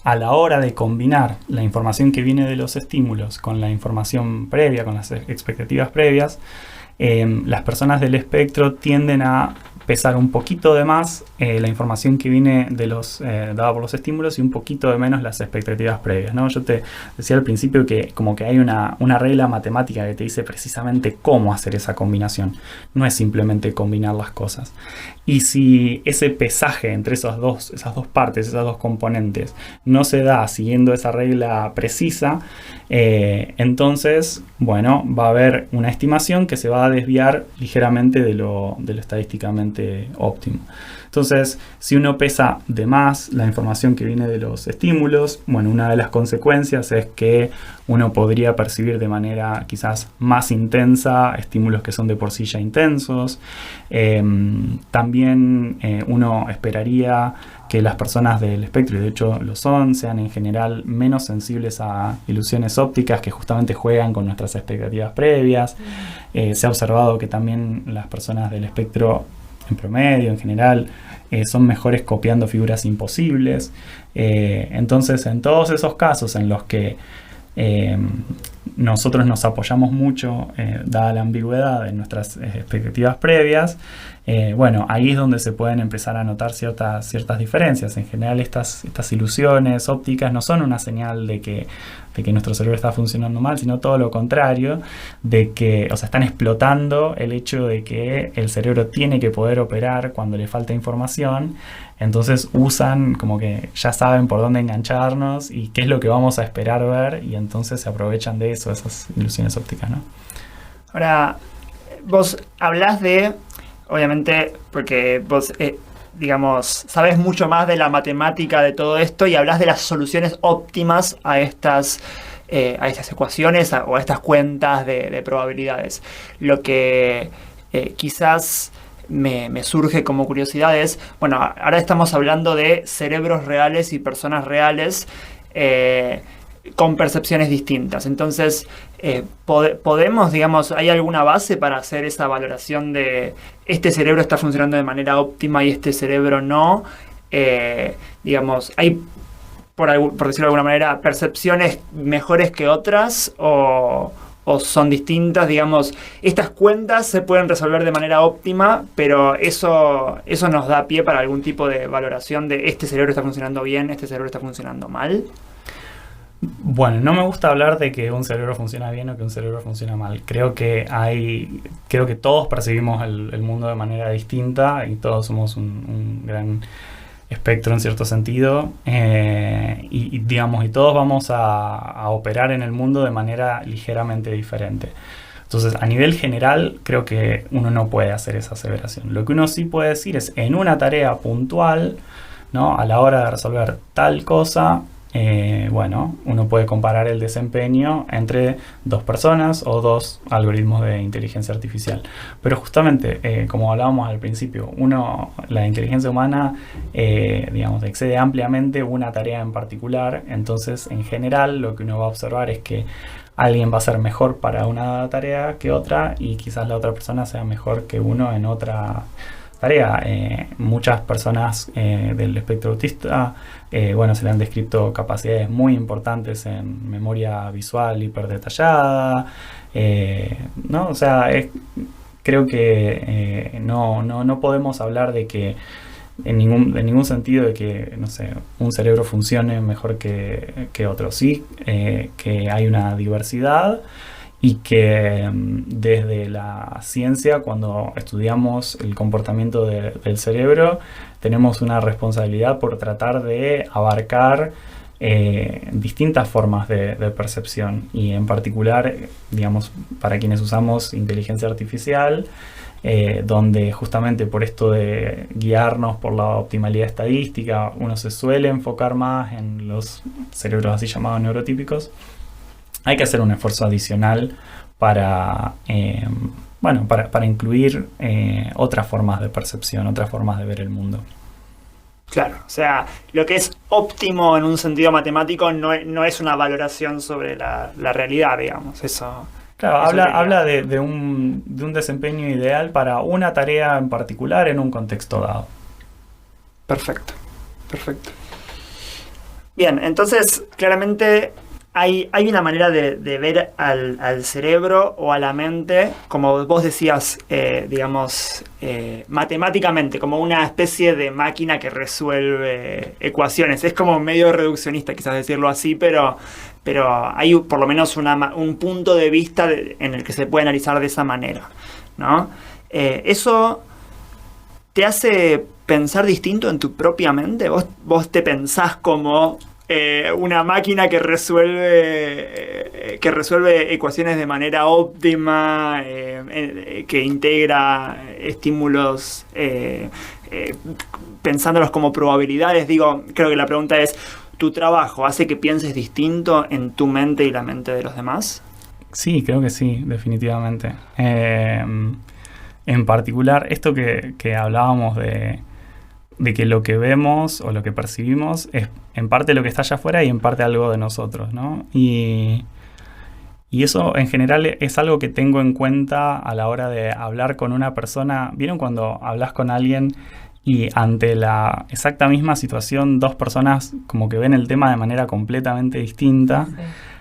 a la hora de combinar la información que viene de los estímulos con la información previa, con las expectativas previas, las personas del espectro tienden a pesar un poquito de más la información que viene de dada por los estímulos y un poquito de menos las expectativas previas, ¿no? Yo te decía al principio que como que hay una regla matemática que te dice precisamente cómo hacer esa combinación. No es simplemente combinar las cosas. Y si ese pesaje entre esas dos partes, esas dos componentes, no se da siguiendo esa regla precisa, entonces, bueno, va a haber una estimación que se va a desviar ligeramente de lo estadísticamente óptimo. Entonces, si uno pesa de más la información que viene de los estímulos, bueno, una de las consecuencias es que uno podría percibir de manera quizás más intensa estímulos que son de por sí ya intensos. También uno esperaría que las personas del espectro, y de hecho lo son, sean en general menos sensibles a ilusiones ópticas que justamente juegan con nuestras expectativas previas. Se ha observado que también las personas del espectro en promedio, en general, son mejores copiando figuras imposibles. Entonces, en todos esos casos en los que nosotros nos apoyamos mucho, dada la ambigüedad en nuestras expectativas previas, bueno, ahí es donde se pueden empezar a notar ciertas diferencias. En general, estas ilusiones ópticas no son una señal de que nuestro cerebro está funcionando mal, sino todo lo contrario, de que, o sea, están explotando el hecho de que el cerebro tiene que poder operar cuando le falta información. Entonces usan como que ya saben por dónde engancharnos y qué es lo que vamos a esperar ver, y entonces se aprovechan de eso, esas ilusiones ópticas, ¿no? Ahora, vos hablás de, obviamente, porque vos, digamos, sabes mucho más de la matemática de todo esto y hablas de las soluciones óptimas a estas ecuaciones o a estas cuentas de probabilidades. Lo que quizás me surge como curiosidad es, bueno, ahora estamos hablando de cerebros reales y personas reales con percepciones distintas. Entonces, podemos, digamos, ¿hay alguna base para hacer esa valoración de este cerebro está funcionando de manera óptima y este cerebro no? Digamos, ¿hay, por decirlo de alguna manera, percepciones mejores que otras o son distintas? Digamos, estas cuentas se pueden resolver de manera óptima, pero eso nos da pie para algún tipo de valoración de este cerebro está funcionando bien, este cerebro está funcionando mal. Bueno, no me gusta hablar de que un cerebro funciona bien o que un cerebro funciona mal. Creo que todos percibimos el mundo de manera distinta y todos somos un gran espectro en cierto sentido, y todos vamos a operar en el mundo de manera ligeramente diferente. Entonces, a nivel general, creo que uno no puede hacer esa aseveración. Lo que uno sí puede decir es, en una tarea puntual, ¿no?, a la hora de resolver tal cosa, bueno, uno puede comparar el desempeño entre dos personas o dos algoritmos de inteligencia artificial. Pero justamente, como hablábamos al principio, la inteligencia humana, digamos, excede ampliamente una tarea en particular. Entonces, en general, lo que uno va a observar es que alguien va a ser mejor para una tarea que otra y quizás la otra persona sea mejor que uno en otra tarea. Muchas personas del espectro autista, se le han descrito capacidades muy importantes en memoria visual hiperdetallada, ¿no? O sea, creo que no podemos hablar de que en ningún sentido de que, no sé, un cerebro funcione mejor que otro. Sí, que hay una diversidad y que desde la ciencia, cuando estudiamos el comportamiento del cerebro, tenemos una responsabilidad por tratar de abarcar distintas formas de percepción, y en particular, digamos, para quienes usamos inteligencia artificial, donde justamente por esto de guiarnos por la optimalidad estadística, uno se suele enfocar más en los cerebros así llamados neurotípicos. Hay que hacer un esfuerzo adicional para incluir otras formas de percepción, otras formas de ver el mundo. Claro, o sea, lo que es óptimo en un sentido matemático no es una valoración sobre la realidad, digamos. Eso. Claro, eso habla de un desempeño ideal para una tarea en particular en un contexto dado. Perfecto. Bien, entonces, claramente hay una manera de ver al cerebro o a la mente, como vos decías, matemáticamente, como una especie de máquina que resuelve ecuaciones. Es como medio reduccionista, quizás decirlo así, pero hay por lo menos un punto de vista en el que se puede analizar de esa manera, ¿no? Eso te hace pensar distinto en tu propia mente. Vos te pensás como una máquina que resuelve ecuaciones de manera óptima, que integra estímulos pensándolos como probabilidades. Creo que la pregunta es, ¿tu trabajo hace que pienses distinto en tu mente y la mente de los demás? Sí, creo que sí, definitivamente. En particular, esto que hablábamos de que lo que vemos o lo que percibimos es en parte lo que está allá afuera y en parte algo de nosotros, ¿no? Y eso en general es algo que tengo en cuenta a la hora de hablar con una persona. ¿Vieron cuando hablas con alguien y ante la exacta misma situación dos personas como que ven el tema de manera completamente distinta? Sí.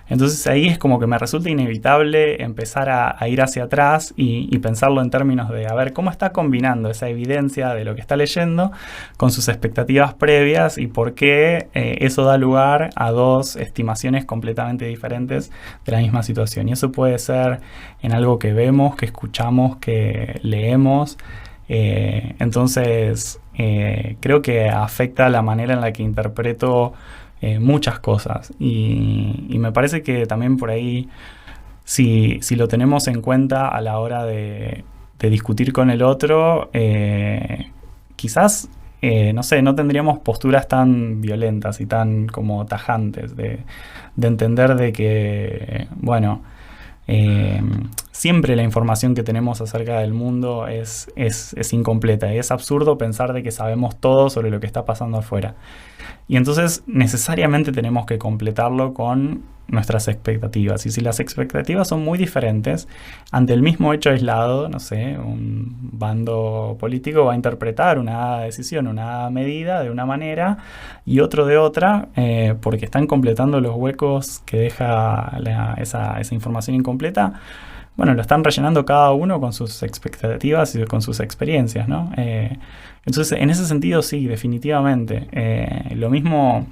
Entonces ahí es como que me resulta inevitable empezar a ir hacia atrás y pensarlo en términos de, a ver, ¿cómo está combinando esa evidencia de lo que está leyendo con sus expectativas previas y por qué eso da lugar a dos estimaciones completamente diferentes de la misma situación? Y eso puede ser en algo que vemos, que escuchamos, que leemos. Entonces creo que afecta la manera en la que interpreto muchas cosas, y me parece que también por ahí, si lo tenemos en cuenta a la hora de discutir con el otro, quizás no tendríamos posturas tan violentas y tan como tajantes de entender de que, siempre la información que tenemos acerca del mundo es incompleta, y es absurdo pensar de que sabemos todo sobre lo que está pasando afuera. Y entonces necesariamente tenemos que completarlo con nuestras expectativas. Y si las expectativas son muy diferentes, ante el mismo hecho aislado, no sé, un bando político va a interpretar una decisión, una medida de una manera y otro de otra, porque están completando los huecos que deja esa información incompleta. Bueno, lo están rellenando cada uno con sus expectativas y con sus experiencias, ¿no? Entonces, en ese sentido, sí, definitivamente. Lo mismo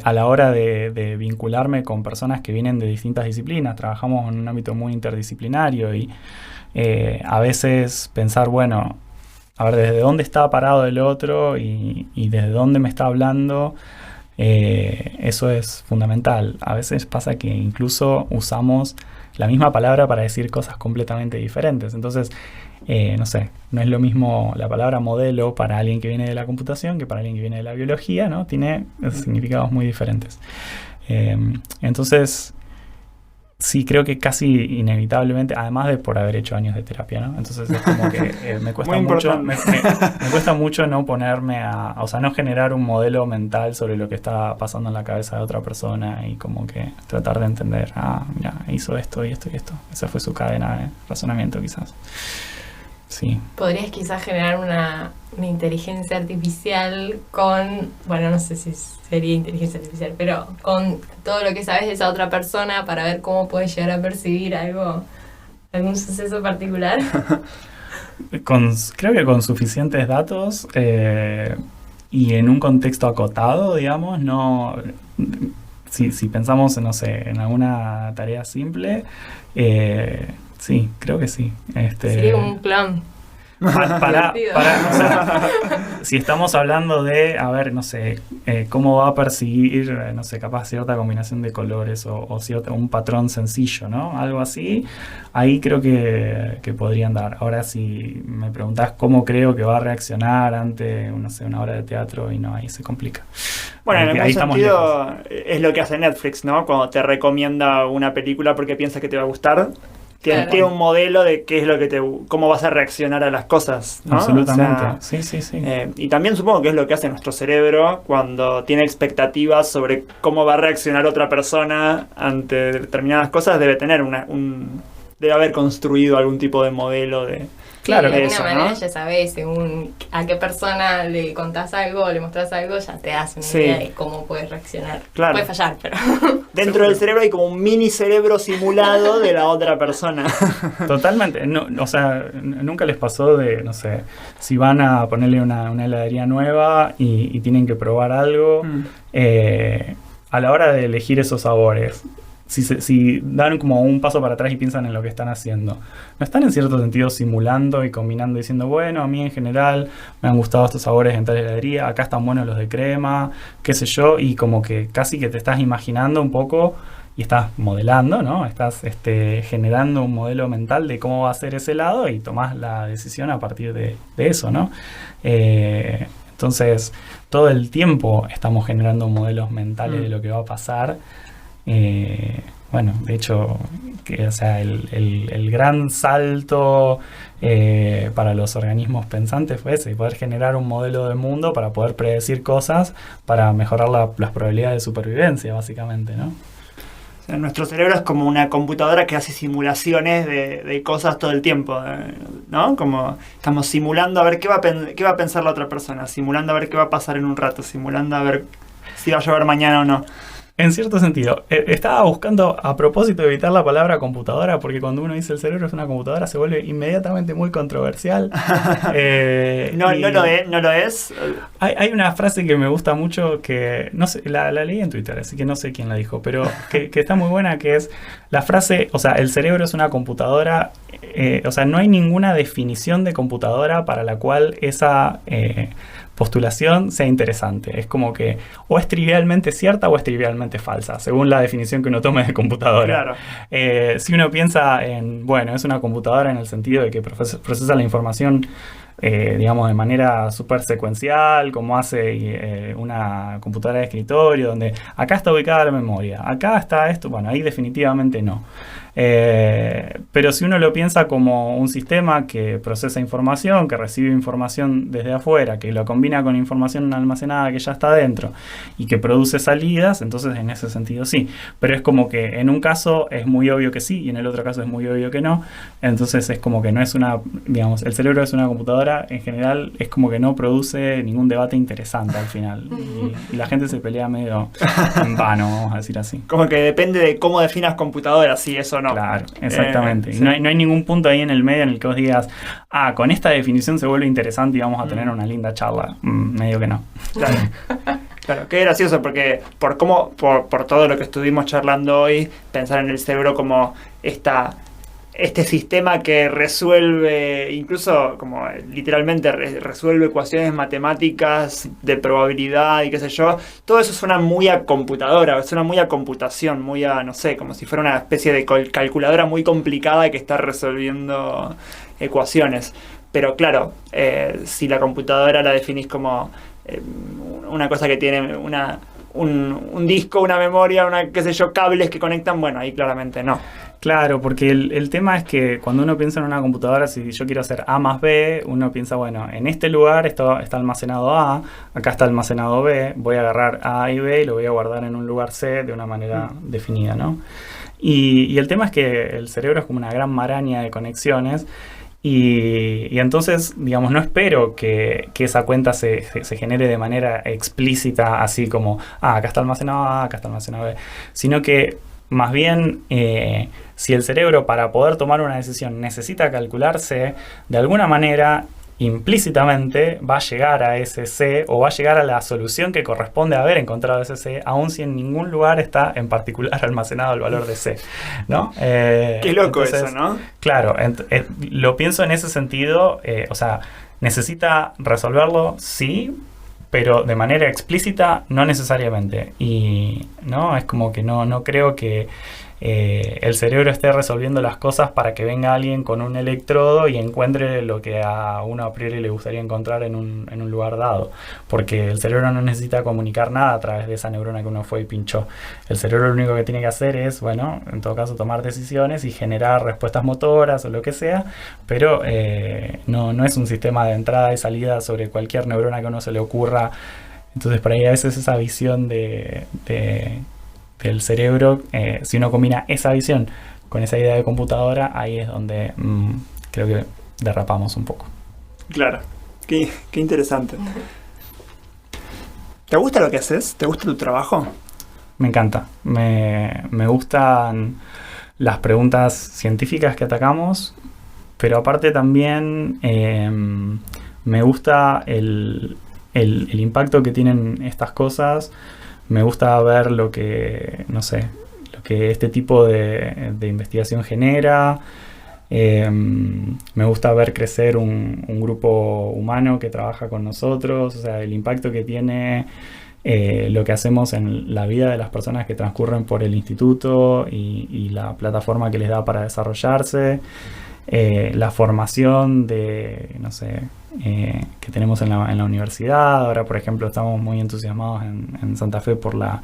a la hora de vincularme con personas que vienen de distintas disciplinas. Trabajamos en un ámbito muy interdisciplinario y a veces pensar, a ver, desde dónde está parado el otro y desde dónde me está hablando, eso es fundamental. A veces pasa que incluso usamos la misma palabra para decir cosas completamente diferentes. Entonces, no sé, no es lo mismo la palabra modelo para alguien que viene de la computación que para alguien que viene de la biología, ¿no? Tiene significados muy diferentes. Entonces, sí, creo que casi inevitablemente, además de por haber hecho años de terapia, ¿no? Entonces es como que me cuesta mucho, me cuesta mucho no ponerme o sea, no generar un modelo mental sobre lo que está pasando en la cabeza de otra persona y como que tratar de entender, mira, hizo esto y esto y esto. Esa fue su cadena de razonamiento, quizás. Sí. ¿Podrías quizás generar una inteligencia artificial con, bueno, no sé si sería inteligencia artificial, pero con todo lo que sabes de esa otra persona para ver cómo puedes llegar a percibir algún suceso particular? Creo que con suficientes datos y en un contexto acotado, digamos, no... Si pensamos, no sé, en alguna tarea simple... sí, creo que sí. Sería un clon. O sea, si estamos hablando de, a ver, no sé, cómo va a percibir, no sé, capaz cierta combinación de colores o un patrón sencillo, ¿no? Algo así, ahí creo que podrían dar. Ahora, si me preguntás cómo creo que va a reaccionar ante, no sé, una obra de teatro, y no, ahí se complica. Bueno, en algún sentido es lo que hace Netflix, ¿no? Cuando te recomienda una película porque piensa que te va a gustar. Tiene un modelo de qué es lo que cómo vas a reaccionar a las cosas, ¿no? Absolutamente. O sea, sí. Y también supongo que es lo que hace nuestro cerebro cuando tiene expectativas sobre cómo va a reaccionar otra persona ante determinadas cosas. Debe tener debe haber construido algún tipo de modelo de... Claro, de eso, alguna manera ¿no? ya sabes, según a qué persona le contás algo o le mostrás algo, ya te das una idea de cómo puedes reaccionar. Claro. Puede fallar, pero... Dentro del cerebro hay como un mini cerebro simulado de la otra persona. Totalmente. No, o sea, nunca les pasó de, no sé, si van a ponerle una heladería nueva y tienen que probar algo, a la hora de elegir esos sabores, si dan como un paso para atrás y piensan en lo que están haciendo, ¿no están en cierto sentido simulando y combinando diciendo, bueno, a mí en general me han gustado estos sabores en tal heladería, acá están buenos los de crema, qué sé yo, y como que casi que te estás imaginando un poco y estás modelando, ¿no? Estás generando un modelo mental de cómo va a ser ese helado y tomás la decisión a partir de eso, ¿no? Entonces, todo el tiempo estamos generando modelos mentales de lo que va a pasar. Bueno, de hecho, o sea, el gran salto para los organismos pensantes fue ese, poder generar un modelo de mundo para poder predecir cosas, para mejorar las probabilidades de supervivencia, básicamente, ¿no? O sea, nuestro cerebro es como una computadora que hace simulaciones de cosas todo el tiempo, ¿no? Como estamos simulando a ver qué va a pensar la otra persona, simulando a ver qué va a pasar en un rato, simulando a ver si va a llover mañana o no. En cierto sentido, estaba buscando a propósito evitar la palabra computadora, porque cuando uno dice el cerebro es una computadora se vuelve inmediatamente muy controversial. No lo es. Hay una frase que me gusta mucho que, no sé, la leí en Twitter, así que no sé quién la dijo, pero que está muy buena, que es la frase, o sea, el cerebro es una computadora, o sea, no hay ninguna definición de computadora para la cual esa... postulación sea interesante. Es como que o es trivialmente cierta o es trivialmente falsa, según la definición que uno tome de computadora. Claro. Si uno piensa en, bueno, es una computadora en el sentido de que procesa la información, digamos, de manera súper secuencial, como hace una computadora de escritorio, donde acá está ubicada la memoria, acá está esto, bueno, ahí definitivamente no. Pero si uno lo piensa como un sistema que procesa información, que recibe información desde afuera, que lo combina con información almacenada que ya está dentro y que produce salidas, entonces en ese sentido sí. Pero es como que en un caso es muy obvio que sí y en el otro caso es muy obvio que no. Entonces es como que no es una, digamos, el cerebro es una computadora, en general es como que no produce ningún debate interesante al final. Y la gente se pelea medio en vano, vamos a decir así. Como que depende de cómo definas computadora, sí, eso no. Claro, exactamente. Sí. No hay ningún punto ahí en el medio en el que vos digas, con esta definición se vuelve interesante y vamos a tener una linda charla. Medio que no. Claro. Claro, qué gracioso, porque por todo lo que estuvimos charlando hoy, pensar en el cerebro como esta este sistema que resuelve, incluso como literalmente resuelve ecuaciones matemáticas de probabilidad y qué sé yo, todo eso suena muy a computadora, suena muy a computación, muy a, no sé, como si fuera una especie de calculadora muy complicada que está resolviendo ecuaciones. Pero claro, si la computadora la definís como una cosa que tiene un disco, una memoria, qué sé yo, cables que conectan, bueno, ahí claramente no. Claro, porque el tema es que cuando uno piensa en una computadora, si yo quiero hacer A más B, uno piensa, bueno, en este lugar está almacenado A, acá está almacenado B, voy a agarrar A y B y lo voy a guardar en un lugar C de una manera definida, ¿no? Y el tema es que el cerebro es como una gran maraña de conexiones. Y entonces, digamos, no espero que esa cuenta se genere de manera explícita, así como, acá está almacenado A, acá está almacenado B, sino que más bien, si el cerebro para poder tomar una decisión necesita calcularse, de alguna manera, implícitamente va a llegar a ese C o va a llegar a la solución que corresponde a haber encontrado ese C, aun si en ningún lugar está en particular almacenado el valor de C, ¿no? Qué loco entonces, eso, ¿no? Claro, lo pienso en ese sentido, o sea, ¿necesita resolverlo? Sí, pero de manera explícita no necesariamente. Y no es como que no creo que el cerebro esté resolviendo las cosas para que venga alguien con un electrodo y encuentre lo que a uno a priori le gustaría encontrar en un lugar dado. Porque el cerebro no necesita comunicar nada a través de esa neurona que uno fue y pinchó. El cerebro lo único que tiene que hacer es, bueno, en todo caso tomar decisiones y generar respuestas motoras o lo que sea, pero no es un sistema de entrada y salida sobre cualquier neurona que a uno se le ocurra. Entonces por ahí a veces esa visión del cerebro, si uno combina esa visión con esa idea de computadora, ahí es donde creo que derrapamos un poco. Claro, qué interesante. ¿Te gusta lo que haces? ¿Te gusta tu trabajo? Me encanta. Me gustan las preguntas científicas que atacamos, pero aparte también me gusta el impacto que tienen estas cosas. Me gusta ver lo que este tipo de investigación genera. Me gusta ver crecer un grupo humano que trabaja con nosotros, o sea, el impacto que tiene lo que hacemos en la vida de las personas que transcurren por el instituto y la plataforma que les da para desarrollarse. La formación que tenemos en la universidad. Ahora, por ejemplo, estamos muy entusiasmados en Santa Fe por la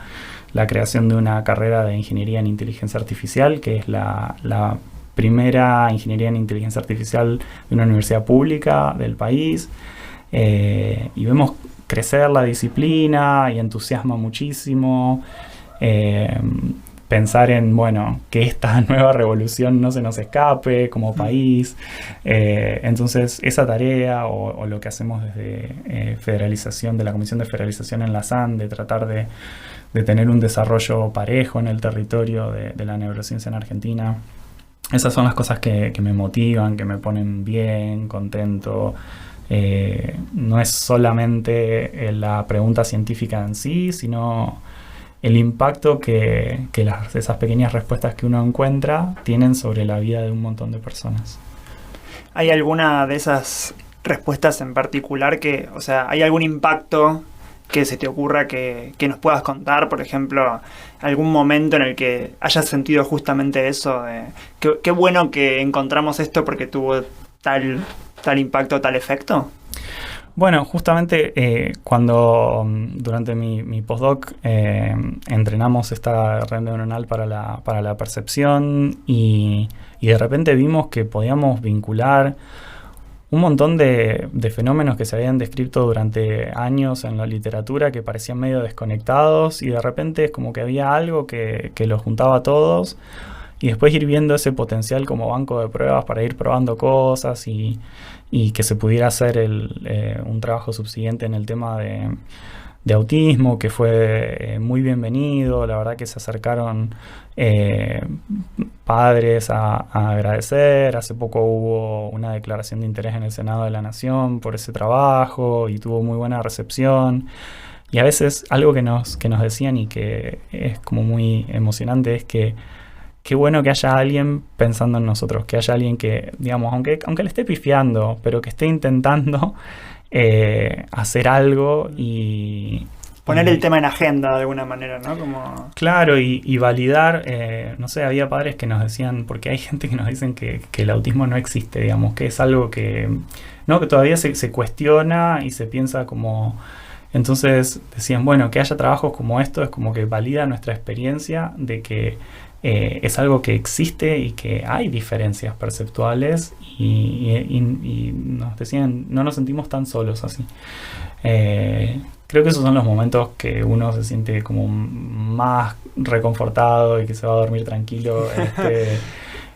creación de una carrera de ingeniería en inteligencia artificial, que es la primera ingeniería en inteligencia artificial de una universidad pública del país. Y vemos crecer la disciplina y entusiasma muchísimo. Pensar en, que esta nueva revolución no se nos escape como país. Entonces, esa tarea o lo que hacemos desde federalización, de la Comisión de Federalización en la SAN, de tratar de tener un desarrollo parejo en el territorio de la neurociencia en Argentina, esas son las cosas que me motivan, que me ponen bien, contento. No es solamente la pregunta científica en sí, sino el impacto que esas pequeñas respuestas que uno encuentra tienen sobre la vida de un montón de personas. ¿Hay alguna de esas respuestas en particular hay algún impacto que se te ocurra que nos puedas contar? Por ejemplo, algún momento en el que hayas sentido justamente eso de qué bueno que encontramos esto porque tuvo tal impacto, tal efecto. Bueno, justamente cuando durante mi postdoc entrenamos esta red neuronal para la percepción y de repente vimos que podíamos vincular un montón de fenómenos que se habían descrito durante años en la literatura que parecían medio desconectados, y de repente es como que había algo que los juntaba a todos, y después ir viendo ese potencial como banco de pruebas para ir probando cosas y que se pudiera hacer un trabajo subsiguiente en el tema de autismo, que fue muy bienvenido. La verdad que se acercaron padres a agradecer. Hace poco hubo una declaración de interés en el Senado de la Nación por ese trabajo y tuvo muy buena recepción. Y a veces algo que nos decían y que es como muy emocionante es que qué bueno que haya alguien pensando en nosotros, que haya alguien que, digamos, aunque le esté pifiando, pero que esté intentando hacer algo y... Poner el tema en agenda de alguna manera, ¿no? Como... Claro, y validar, no sé, había padres que nos decían, porque hay gente que nos dicen que el autismo no existe, digamos, que es algo que, ¿no? Que todavía se cuestiona y se piensa como... Entonces decían, bueno, que haya trabajos como esto es como que valida nuestra experiencia de que es algo que existe y que hay diferencias perceptuales y nos decían, no nos sentimos tan solos así. Creo que esos son los momentos que uno se siente como más reconfortado y que se va a dormir tranquilo.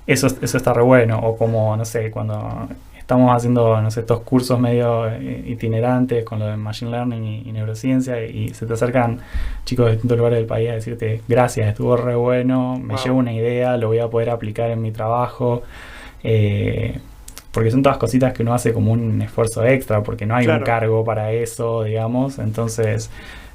Eso está re bueno. O como, no sé, cuando estamos haciendo, no sé, estos cursos medio itinerantes con lo de Machine Learning y neurociencia y se te acercan chicos de distintos lugares del país a decirte gracias, estuvo re bueno, me llevo una idea, lo voy a poder aplicar en mi trabajo. Porque son todas cositas que uno hace como un esfuerzo extra, porque no hay un cargo para eso, digamos. Entonces,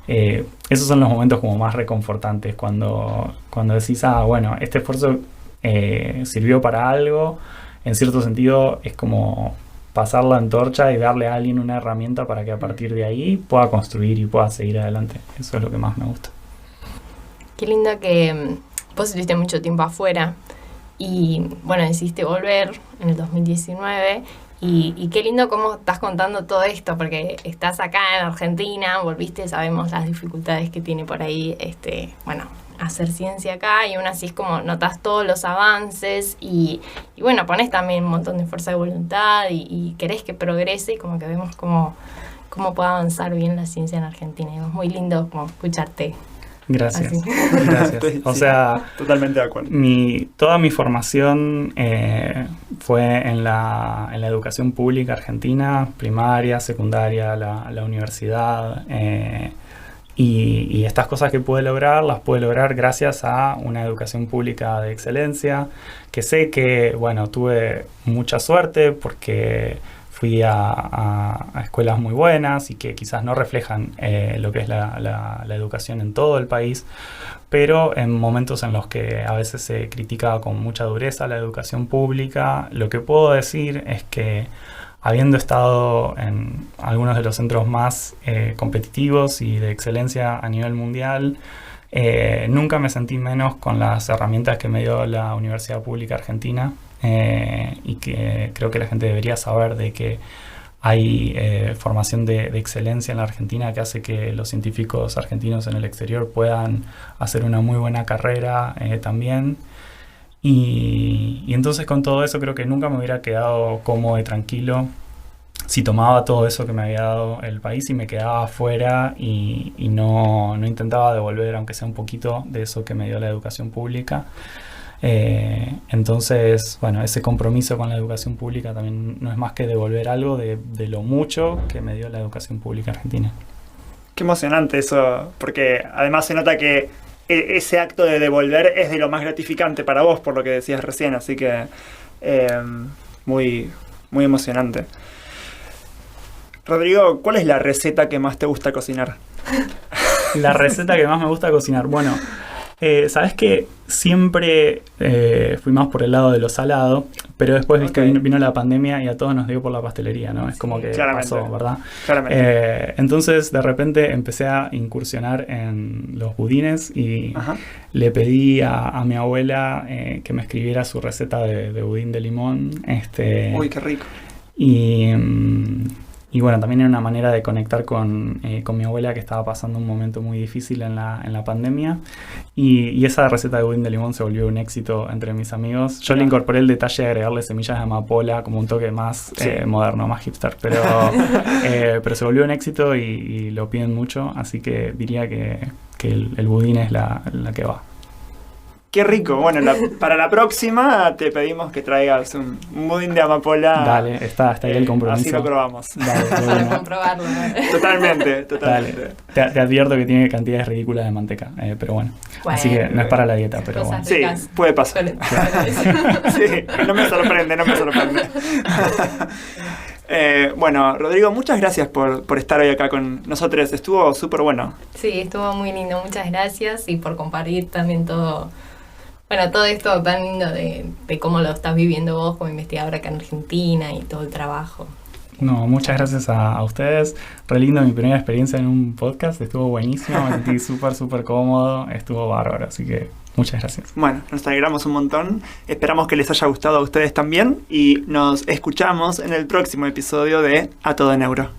esos son los momentos como más reconfortantes, cuando decís, bueno, este esfuerzo sirvió para algo. En cierto sentido, es como pasar la antorcha y darle a alguien una herramienta para que a partir de ahí pueda construir y pueda seguir adelante. Eso es lo que más me gusta. Qué lindo que vos estuviste mucho tiempo afuera. Y bueno, decidiste volver en el 2019 y qué lindo cómo estás contando todo esto, porque estás acá en Argentina, volviste, sabemos las dificultades que tiene por ahí, bueno, hacer ciencia acá, y aún así es como notas todos los avances y bueno, pones también un montón de fuerza de voluntad y querés que progrese, y como que vemos cómo puede avanzar bien la ciencia en Argentina, y es muy lindo como escucharte. Gracias. Así. Gracias. O sea, totalmente de acuerdo. Toda mi formación fue en la educación pública argentina, primaria, secundaria, la universidad. Y estas cosas que las pude lograr gracias a una educación pública de excelencia, que sé que, bueno, tuve mucha suerte porque fui a escuelas muy buenas y que quizás no reflejan lo que es la educación en todo el país, pero en momentos en los que a veces se critica con mucha dureza la educación pública, lo que puedo decir es que habiendo estado en algunos de los centros más competitivos y de excelencia a nivel mundial, nunca me sentí menos con las herramientas que me dio la Universidad Pública Argentina. Y que creo que la gente debería saber de que hay formación de excelencia en la Argentina que hace que los científicos argentinos en el exterior puedan hacer una muy buena carrera también. Y entonces con todo eso creo que nunca me hubiera quedado cómodo y tranquilo si tomaba todo eso que me había dado el país y me quedaba afuera y no intentaba devolver, aunque sea un poquito, de eso que me dio la educación pública. Entonces, bueno, ese compromiso con la educación pública también no es más que devolver algo de lo mucho que me dio la educación pública argentina. Qué emocionante eso, porque además se nota que ese acto de devolver es de lo más gratificante para vos, por lo que decías recién, así que muy, muy emocionante. Rodrigo, ¿cuál es la receta que más te gusta cocinar? La receta que más me gusta cocinar, bueno... sabes que siempre fui más por el lado de lo salado, pero después vino la pandemia y a todos nos dio por la pastelería, ¿no? Es como que pasó, ¿verdad? Claramente. Entonces de repente empecé a incursionar en los budines y le pedí a mi abuela que me escribiera su receta de budín de limón. Uy, qué rico. Y bueno, también era una manera de conectar con mi abuela, que estaba pasando un momento muy difícil en la pandemia. Y esa receta de budín de limón se volvió un éxito entre mis amigos. Yo le incorporé el detalle de agregarle semillas de amapola como un toque más moderno, más hipster. Pero se volvió un éxito y lo piden mucho. Así que diría que el budín es la que va. Qué rico. Bueno, para la próxima te pedimos que traigas un budín de amapola. Dale, está ahí el compromiso. Así lo probamos. Dale, para comprobarlo. Totalmente. Dale. Te advierto que tiene cantidades ridículas de manteca, pero bueno. Así que no es para la dieta, pero bueno. Sí, puede pasar. Sí, no me sorprende. Bueno, Rodrigo, muchas gracias por estar hoy acá con nosotros. Estuvo súper bueno. Sí, estuvo muy lindo. Muchas gracias y por compartir también todo Bueno, todo esto tan lindo de cómo lo estás viviendo vos como investigadora acá en Argentina y todo el trabajo. No, muchas gracias a ustedes. Re lindo mi primera experiencia en un podcast. Estuvo buenísimo, me sentí súper cómodo. Estuvo bárbaro, así que muchas gracias. Bueno, nos alegramos un montón. Esperamos que les haya gustado a ustedes también. Y nos escuchamos en el próximo episodio de A Todo Neuro.